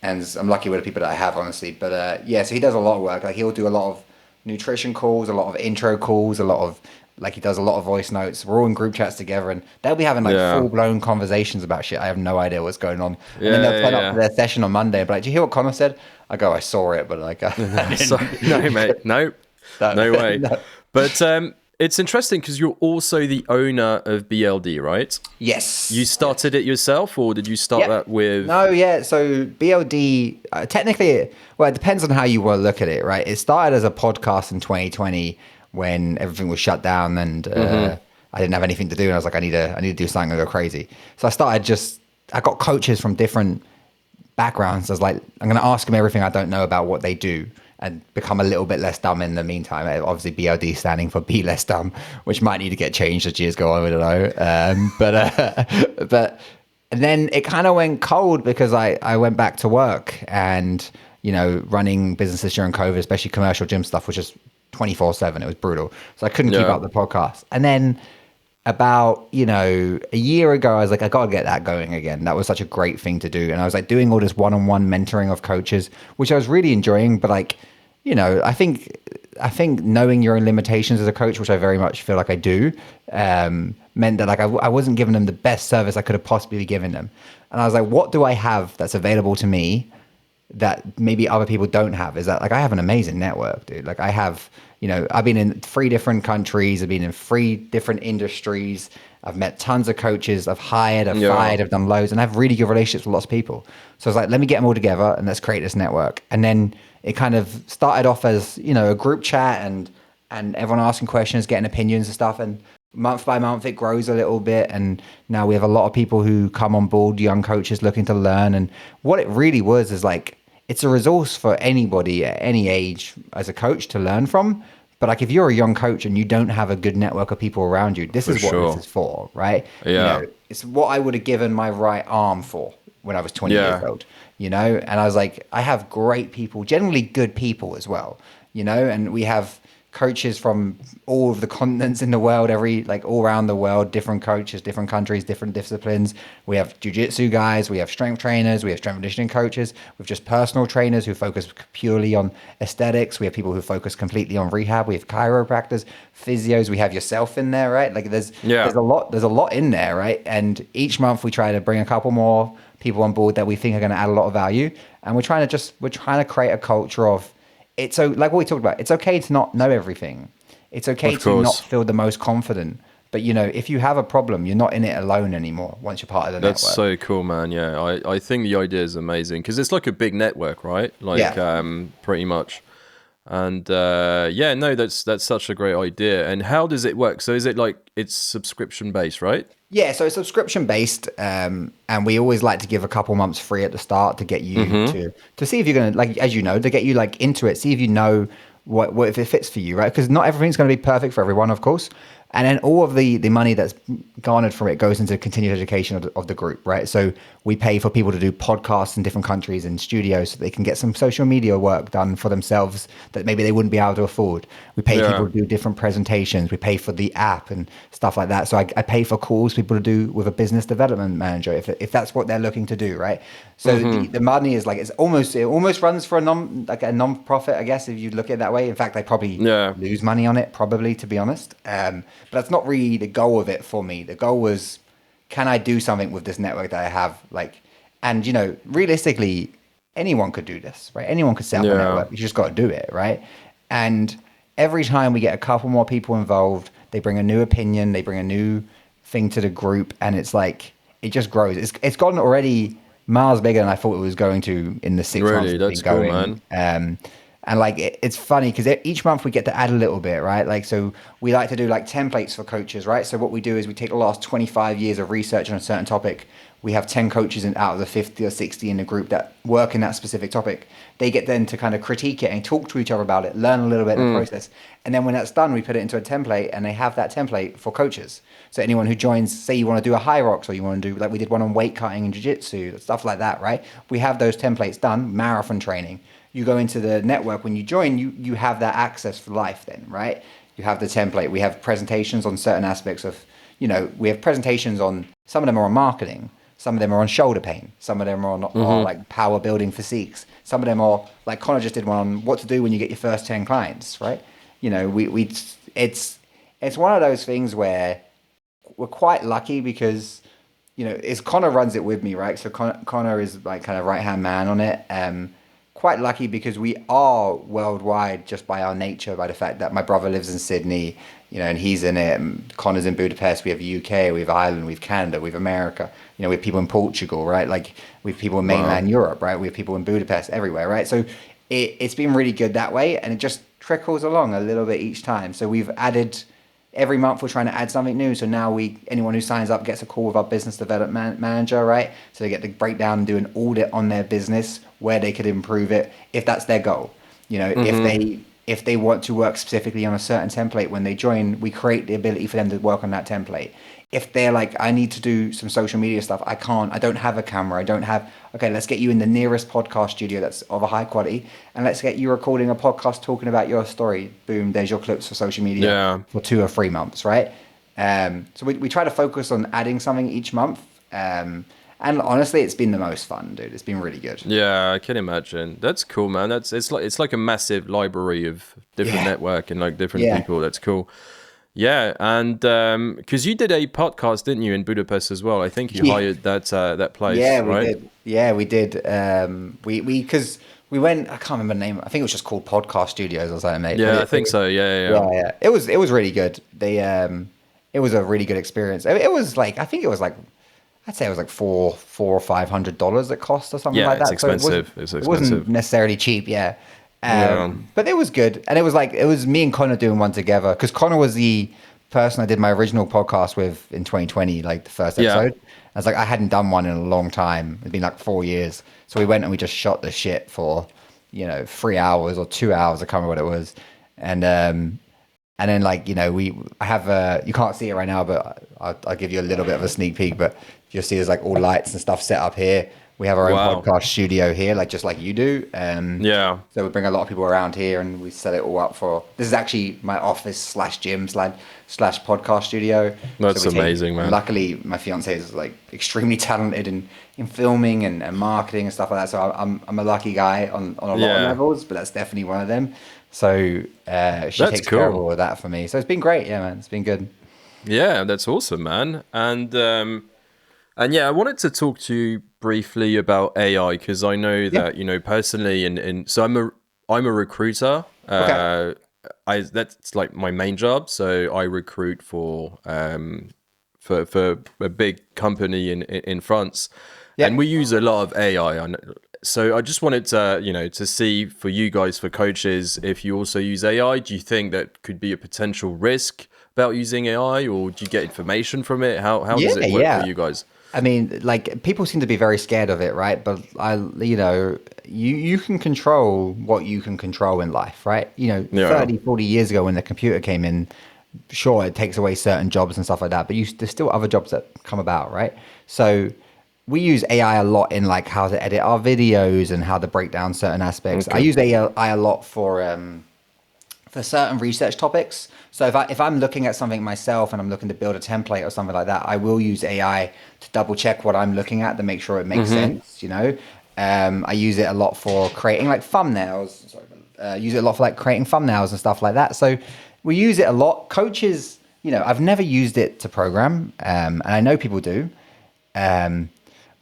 I'm lucky with the people that I have, honestly. But so he does a lot of work. Like he'll do a lot of nutrition calls, a lot of intro calls, a lot of like he does a lot of voice notes. We're all in group chats together, and they'll be having like full blown conversations about shit. I have no idea what's going on. And then they'll turn up for their session on Monday and be like, "Do you hear what Connor said?" I go, "I saw it, but like, no, mate, no way." No. But it's interesting because you're also the owner of BLD, right? Yes. You started it yourself, or did you start that with? No, yeah. So BLD, technically, it depends on how you want to look at it, right? It started as a podcast in 2020 when everything was shut down, and I didn't have anything to do, and I was like, I need to do something and go crazy. So I got coaches from different backgrounds. I was like, I'm going to ask them everything I don't know about what they do and become a little bit less dumb in the meantime. Obviously, BLD standing for Be Less Dumb, which might need to get changed as years go on. I don't know. But and then it kind of went cold because I went back to work and, running businesses during COVID, especially commercial gym stuff, which is 24/7. It was brutal. So I couldn't keep up the podcast. And then about, a year ago, I was like, I got to get that going again. That was such a great thing to do. And I was like doing all this one-on-one mentoring of coaches, which I was really enjoying. But like, I think knowing your own limitations as a coach, which I very much feel like I do, meant that like I wasn't giving them the best service I could have possibly given them. And I was like, what do I have that's available to me that maybe other people don't have? Is that like I have an amazing network, dude. Like I have, I've been in 3 different countries, I've been in 3 different industries, I've met tons of coaches, I've hired, I've fired, I've done loads, and I have really good relationships with lots of people. So I was like, let me get them all together and let's create this network. And then it kind of started off as, a group chat and everyone asking questions, getting opinions and stuff. And month by month, it grows a little bit. And now we have a lot of people who come on board, young coaches looking to learn. And what it really was is like, it's a resource for anybody at any age as a coach to learn from. But like if you're a young coach and you don't have a good network of people around you, this is what this is for, right? Yeah. It's what I would have given my right arm for when I was 20 years old, And I was like, I have great people, generally good people as well, and we have coaches from all of the continents in the world, all around the world, different coaches, different countries, different disciplines. We have jiu-jitsu guys, we have strength trainers, we have strength conditioning coaches, we've just personal trainers who focus purely on aesthetics. We have people who focus completely on rehab. We have chiropractors, physios. We have yourself in there, right? Like there's a lot in there, right? And each month we try to bring a couple more people on board that we think are going to add a lot of value. And we're trying to create a culture of it's so like what we talked about. It's okay to not know everything. It's okay Of to not course. feel the most confident. But you know, if you have a problem, you're not in it alone anymore once you're part of the That's network. so cool, man. Yeah, I think the idea is amazing because it's like a big network, right? Like, Yeah. pretty much. And yeah, no, that's such a great idea. And how does it work? So is it like it's subscription based, right? Yeah, so it's subscription based, and we always like to give a couple months free at the start to get you Mm-hmm. to see if you're gonna like, as you know, to get you like into it, see if you know what if it fits for you, right? Because not everything's going to be perfect for everyone, of course. And then all of the money that's garnered from it goes into continued education of the group, right? So we pay for people to do podcasts in different countries and studios so they can get some social media work done for themselves that maybe they wouldn't be able to afford. We pay people Yeah. to do different presentations. We pay for the app and stuff like that. So I pay for calls people to do with a business development manager if that's what they're looking to do, right? So Mm-hmm. the money is like it almost runs for a non-profit, I guess, if you look at it that way. In fact, they probably Yeah. lose money on it, probably, to be honest. But that's not really the goal of it for me. The goal was, can I do something with this network that I have? Like, and you know, realistically, anyone could do this, right? Anyone could set up a Yeah. network. You just got to do it, right? And every time we get a couple more people involved, they bring a new opinion, they bring a new thing to the group, and it's like it just grows. It's gotten already miles bigger than I thought it was going to in the 6 months Really, it's been that's cool, going. man. And like it's funny because each month we get to add a little bit, right? Like so we like to do like templates for coaches, right? So what we do is we take the last 25 years of research on a certain topic. We have 10 coaches out of the 50 or 60 in the group that work in that specific topic. They get then to kind of critique it and talk to each other about it, learn a little bit in the process. And then when that's done, we put it into a template and they have that template for coaches. So anyone who joins, say you want to do a high rocks or you want to do, like we did one on weight cutting and jiu-jitsu, stuff like that, right? We have those templates done, marathon training. You go into the network when you join, you have that access for life then, right? You have the template. We have presentations on certain aspects of, you know, we have presentations on, some of them are on marketing, some of them are on shoulder pain, some of them are like power building physiques, some of them are like Connor just did one on what to do when you get your first 10 clients, right? You know, it's one of those things where we're quite lucky because, you know, it's Connor runs it with me, right? So Connor is like kind of right hand man on it. Quite lucky because we are worldwide just by our nature, by the fact that my brother lives in Sydney, you know, and he's in it. And Connor's in Budapest. We have UK, we have Ireland, we have Canada, we have America. You know, we have people in Portugal, right? Like we have people in Wow. mainland Europe, right? We have people in Budapest, everywhere, right? So it's been really good that way, and it just trickles along a little bit each time. So we've added every month we're trying to add something new. So now anyone who signs up gets a call with our business development manager, right? So they get to break down and do an audit on their business where they could improve it if that's their goal. You know, if they want to work specifically on a certain template when they join, we create the ability for them to work on that template. If they're like, I need to do some social media stuff, I don't have a camera, okay, let's get you in the nearest podcast studio that's of a high quality, and let's get you recording a podcast talking about your story. Boom, there's your clips for social media Yeah. for 2 or 3 months, right? So we try to focus on adding something each month. And honestly, it's been the most fun, dude. It's been really good. Yeah, I can imagine. That's cool, man. It's like a massive library of different Yeah. network and like different Yeah. people. That's cool. Yeah, and because you did a podcast, didn't you, in Budapest as well? I think you Yeah. hired that place, Yeah, we right? did. Yeah, we did. Because we went, I can't remember the name. I think it was just called Podcast Studios or something, mate. But Yeah, I think so. Yeah, yeah, yeah. yeah. It was really good. It was a really good experience. It was like, I think it was like, I'd say it was like $400 or $500 it cost or something Yeah, like it's that. So expensive. It's it wasn't expensive. necessarily cheap, yeah. Yeah. But it was good, and it was me and Connor doing one together because Connor was the person I did my original podcast with in 2020, like the first Yeah. episode. I was like, I hadn't done one in a long time. It'd been like 4 years, so we went and we just shot the shit for 3 hours or 2 hours. I can't remember what it was, and then like I have you can't see it right now, but I'll give you a little bit of a sneak peek. But you'll see there's like all lights and stuff set up here. We have our own Wow. podcast studio here, like just like you do. Yeah. So we bring a lot of people around here, and we set it all up for. This is actually my office slash gym slash podcast studio. That's So we take- amazing, man. Luckily, my fiance is like extremely talented in filming and marketing and stuff like that. So I'm a lucky guy on a lot of Yeah. levels, but that's definitely one of them. So she That's takes care of cool. all of that for me. So it's been great, yeah, man. It's been good. Yeah, that's awesome, man. And yeah, I wanted to talk to you briefly about AI because I know that, personally, and so I'm a recruiter. Okay. I that's like my main job. So I recruit for a big company in France, Yeah. and we use a lot of AI. So I just wanted to to see for you guys, for coaches, if you also use AI. Do you think that could be a potential risk about using AI, or do you get information from it? How Yeah, does it work for yeah. you guys? I mean, like people seem to be very scared of it, right? But you can control what you can control in life, right? 30, 40 years ago when the computer came in, sure, it takes away certain jobs and stuff like that, but there's still other jobs that come about, right? So we use AI a lot in like how to edit our videos and how to break down certain aspects. I Okay. use AI a lot for certain research topics. So if I'm looking at something myself and I'm looking to build a template or something like that, I will use AI to double check what I'm looking at to make sure it makes sense. I use it a lot for creating like thumbnails. Sorry, use it a lot for like creating thumbnails and stuff like that. So we use it a lot. Coaches, I've never used it to program, and I know people do, um,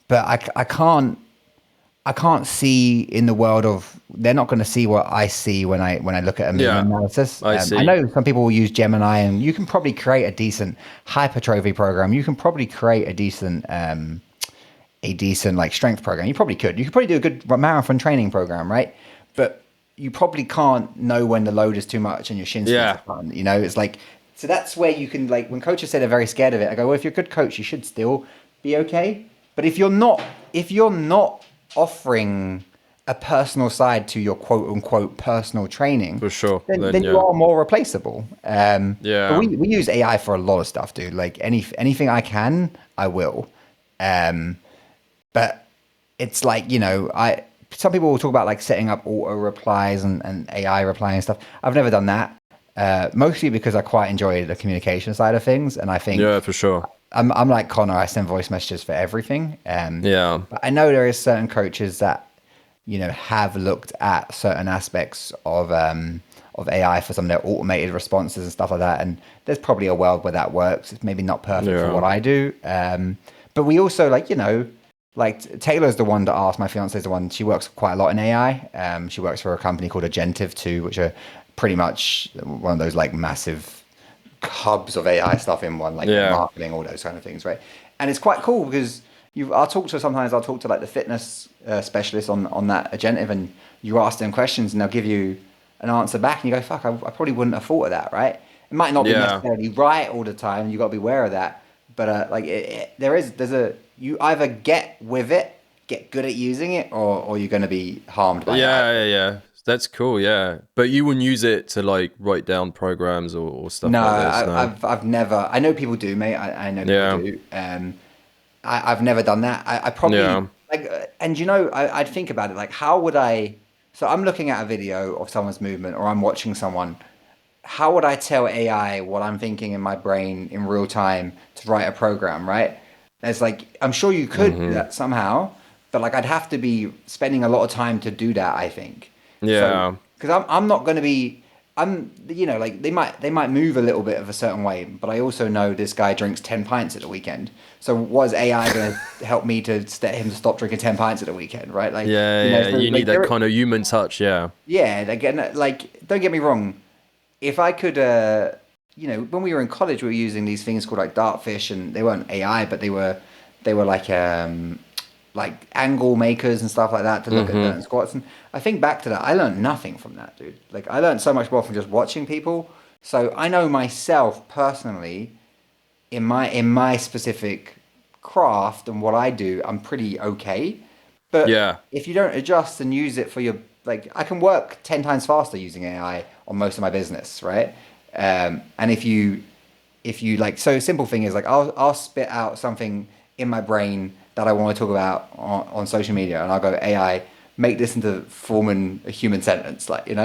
but I can't see in the world of they're not going to see what I see when I look at a movement Yeah, analysis. I I see. know some people will use Gemini, and you can probably create a decent hypertrophy program. You can probably create a decent like strength program. You probably could. You could probably do a good marathon training program, right? But you probably can't know when the load is too much and your shin splints Yeah, are done. It's like so that's where you can like when coaches say they're very scared of it. I go, well, if you're a good coach, you should still be okay. But if you're not offering a personal side to your quote unquote personal training, for sure. then Then you yeah, are more replaceable. But yeah, we use AI for a lot of stuff, dude. Like anything I can, I will. Um, but it's like, I some people will talk about like setting up auto replies and AI reply and stuff. I've never done that. Mostly because I quite enjoy the communication side of things, and I yeah, think for sure. I'm like Connor. I send voice messages for everything. Yeah, But I know there is certain coaches that have looked at certain aspects of AI for some of their automated responses and stuff like that. And there's probably a world where that works. It's maybe not perfect for yeah, what I do. But we also like Taylor's the one that asked. My fiance is the one. She works quite a lot in AI. She works for a company called Agentive too, which are pretty much one of those like massive hubs of AI stuff in one, like yeah, marketing, all those kind of things, right? And it's quite cool because I'll talk to like the fitness specialist on that agentive, and you ask them questions, and they'll give you an answer back, and you go, "Fuck, I probably wouldn't have thought of that," right? It might not be yeah. necessarily right all the time. You got to be aware of that, but there's a you either get with it, get good at using it, or you're going to be harmed by it. Yeah, yeah, yeah. That's cool. Yeah, but you wouldn't use it to like write down programs or stuff No, like this. No. I've never. I know people do, mate. I know people Yeah, do. I've never done that. I probably yeah, like, and I'd think about it. Like, how would I? So I'm looking at a video of someone's movement, or I'm watching someone. How would I tell AI what I'm thinking in my brain in real time to write a program? Right? It's like I'm sure you could do that somehow, but like I'd have to be spending a lot of time to do that, I think. So yeah, because I'm not going to be like they might move a little bit of a certain way, but I also know this guy drinks 10 pints at the weekend. So was AI going to help me to get him to stop drinking 10 pints at the weekend, right? Like yeah, yeah. so You need like that kind of human touch. Yeah, yeah, again, like don't get me wrong, if I could when we were in college we were using these things called like dartfish, and they weren't AI, but they were like angle makers and stuff like that to look at certain squats. And I think back to that, I learned nothing from that, dude. Like I learned so much more from just watching people. So I know myself personally in my specific craft and what I do, I'm pretty okay. But yeah, if you don't adjust and use it for your like, I can work 10 times faster using AI on most of my business, right? And if you like, so a simple thing is like I'll spit out something in my brain that I want to talk about on social media, and I'll go AI, make this into forming a human sentence, like and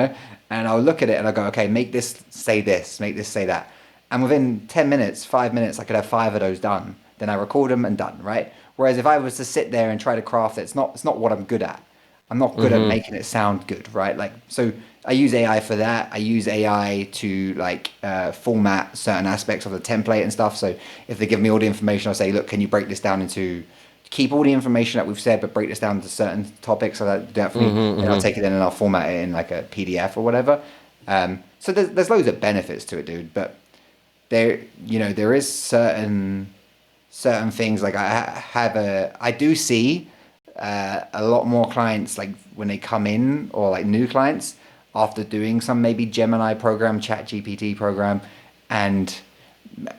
I'll look at it and I'll go, okay, make this say that, and within 10 minutes, 5 minutes, I could have 5 of those done. Then I record them and done, right? Whereas if I was to sit there and try to craft it, it's not what I'm good at. I'm not good at making it sound good, right? Like, so I use AI for that. I use AI to like format certain aspects of the template and stuff. So if they give me all the information, I'll say, look, can you break this down into keep all the information that we've said, but break this down to certain topics. So that definitely, and I'll take it in and I'll format it in like a PDF or whatever. So there's loads of benefits to it, dude. But there is certain things like I do see a lot more clients like when they come in, or like new clients after doing some maybe Gemini program, Chat GPT program, and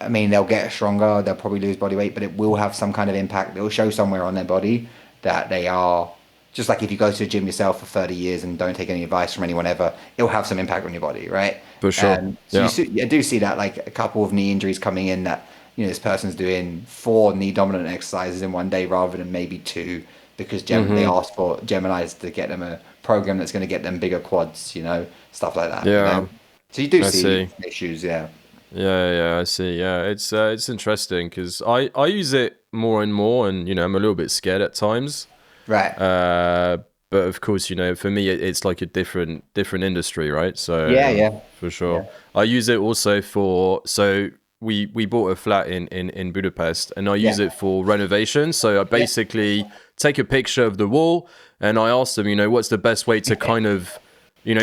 I mean, they'll get stronger, they'll probably lose body weight, but it will have some kind of impact. It'll show somewhere on their body that they are, just like if you go to a gym yourself for 30 years and don't take any advice from anyone ever, it'll have some impact on your body, right? For sure. I do see that, like a couple of knee injuries coming in that, this person's doing 4 knee dominant exercises in one day rather than maybe 2, because they asked for Geminis to get them a program that's going to get them bigger quads, stuff like that. Yeah. So you do see issues, yeah. Yeah, I see. Yeah, it's interesting because I use it more and more, and I'm a little bit scared at times. Right. But of course, for me, it's like a different industry, right? So yeah, for sure. Yeah. I use it also we bought a flat in Budapest, and I use it for renovation. So I basically take a picture of the wall, and I ask them, what's the best way to kind of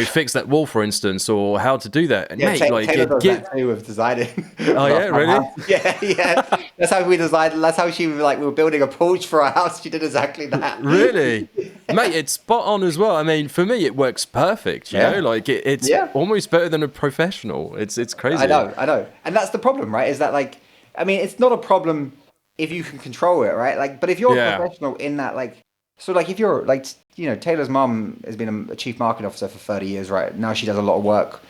fix that wall, for instance, or how to do that. And Taylor does that too with designing. Oh yeah, really? Yeah. That's how we designed. That's how she was like. We were building a porch for our house. She did exactly that. Really, mate? It's spot on as well. I mean, for me, it works perfect. You know, like it's almost better than a professional. It's crazy. I know, and that's the problem, right? Is that like, I mean, it's not a problem if you can control it, right? Like, but if you're a professional in that, like. So, like, if you're, like, Taylor's mum has been a chief marketing officer for 30 years, right? Now she does a lot of work,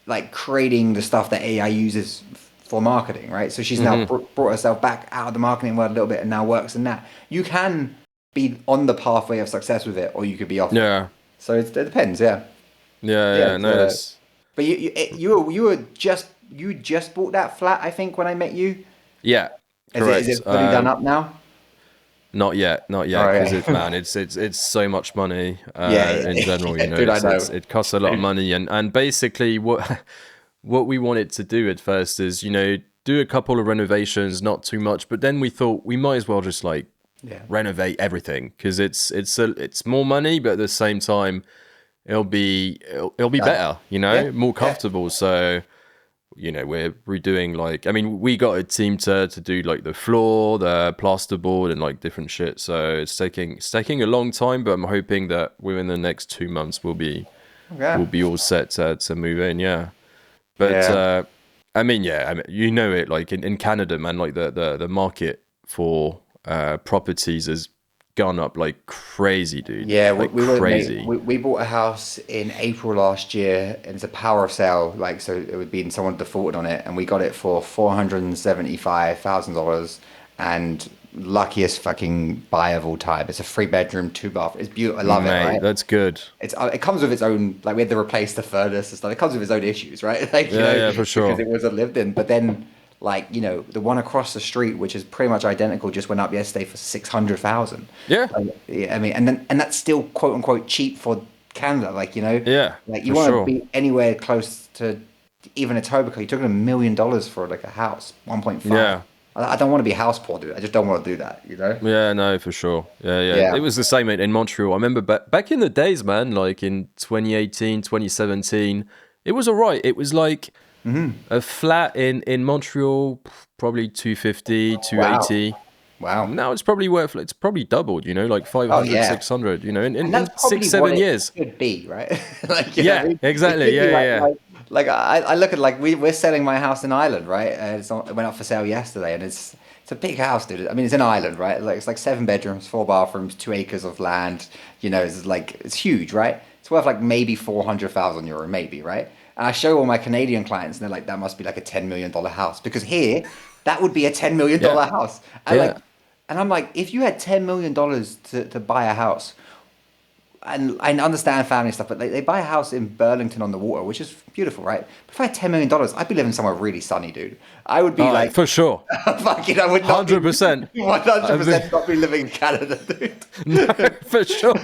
like, creating the stuff that AI uses for marketing, right? So she's now brought herself back out of the marketing world a little bit and now works in that. You can be on the pathway of success with it, or you could be off. Yeah. So it depends, yeah. Yeah, nice. But you just bought that flat, I think, when I met you? Yeah, correct. Is it fully done up now? Not yet, because it's so much money in general. Dude, it costs a lot of money, and basically what we wanted to do at first is do a couple of renovations, not too much, but then we thought we might as well just like renovate everything, because it's more money, but at the same time it'll be better, more comfortable. So. We're redoing, like, I mean, we got a team to do like the floor, the plasterboard, and like different shit. So it's taking a long time, but I'm hoping that within the next 2 months we'll be all set to move in. Yeah, but I mean, it, like in Canada, man, like the market for properties has gone up like crazy, dude. Yeah, like crazy. We bought a house in April last year, and it's a power of sale. Like, so it would be someone defaulted on it, and we got it for $475,000, and luckiest fucking buy of all time. It's a 3-bedroom, 2-bath. It's beautiful. I love it. Right? That's good. It comes with its own, like, we had to replace the furnace and stuff. It comes with its own issues, right? Like, for sure, because it wasn't lived in. But then, like, the one across the street, which is pretty much identical, just went up yesterday for $600,000. Yeah. I mean, and that's still quote unquote cheap for Canada. Like, Yeah. Like, you want to be anywhere close to even Etobicoke. You took $1 million for like a house, 1.5. Yeah. I don't want to be house poor, dude. I just don't want to do that, Yeah, no, for sure. Yeah. It was the same in Montreal. I remember back in the days, man, like in 2018, 2017, it was all right. It was like a flat in Montreal, probably 250, 280. Wow. Now it's probably doubled, like 500, 600, in 6-7 years. It should be, right? Like, exactly. Yeah. Like I look at, like, we're selling my house in Ireland, right? It went up for sale yesterday, and it's a big house, dude. I mean, it's in Ireland, right? Like, it's like 7 bedrooms, 4 bathrooms, 2 acres of land. It's huge, right? It's worth like maybe €400,000, maybe, right? And I show all my Canadian clients, and they're like, that must be like a $10 million house, because here that would be a $10 million house. And and I'm like, if you had $10 million to buy a house. And I understand family stuff, but they buy a house in Burlington on the water, which is beautiful, right? But if I had $10 million, I'd be living somewhere really sunny, dude. I would be like... For sure. Fucking, I would not 100%. 100% not be living in Canada, dude. No, for sure.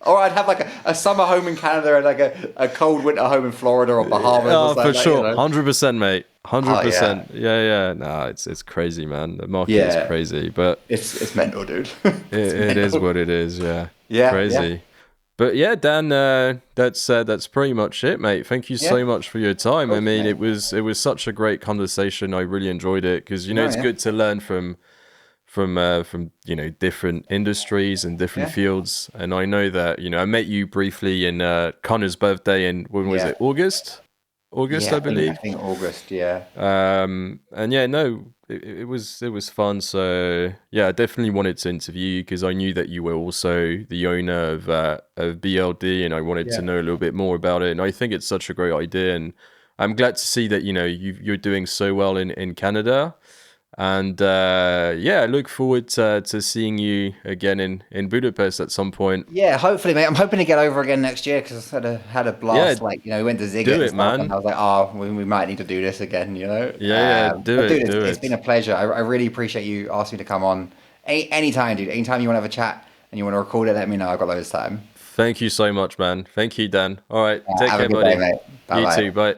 Or I'd have like a summer home in Canada and like a cold winter home in Florida or Bahamas. Oh, for sure. 100%, mate. Oh yeah, 100%. Yeah. No, it's crazy, man. The market is yeah. crazy, but It's mental, dude. it, It's it is mental. what it is. Yeah, Yeah, yeah, crazy. But yeah, Dan, that's pretty much it, mate. Thank you yeah. so much for your time. I Cool, mean, mate. it was such a great conversation. I really enjoyed it because No, it's yeah, good to learn from different industries and different yeah, fields. And I know that I met you briefly in Connor's birthday in, when was yeah, it, August, yeah. I I believe. think August. Yeah, And yeah, no, it was fun. So yeah, I definitely wanted to interview you because I knew that you were also the owner of BLD, and I wanted to yeah. know a little bit more about it. And I think it's such a great idea, and I'm glad to see that you're doing so well in Canada. And yeah, I look forward to seeing you again in Budapest at some point. Yeah, hopefully, mate. I'm hoping to get over again next year because I had a Yeah, blast. Like, we went to Ziggett do and it, stuff, and I man. was like, oh, we might need to do this again. Yeah, do But it, dude, do it's been it. a pleasure. I really appreciate you asking me to come on. Anytime, dude. Anytime you want to have a chat and you want to record it, let me know. I've got loads of time. Thank you so much, man. Thank you, Dan. All right, take Have a care, good day, buddy. mate. Bye You bye. too. Bye.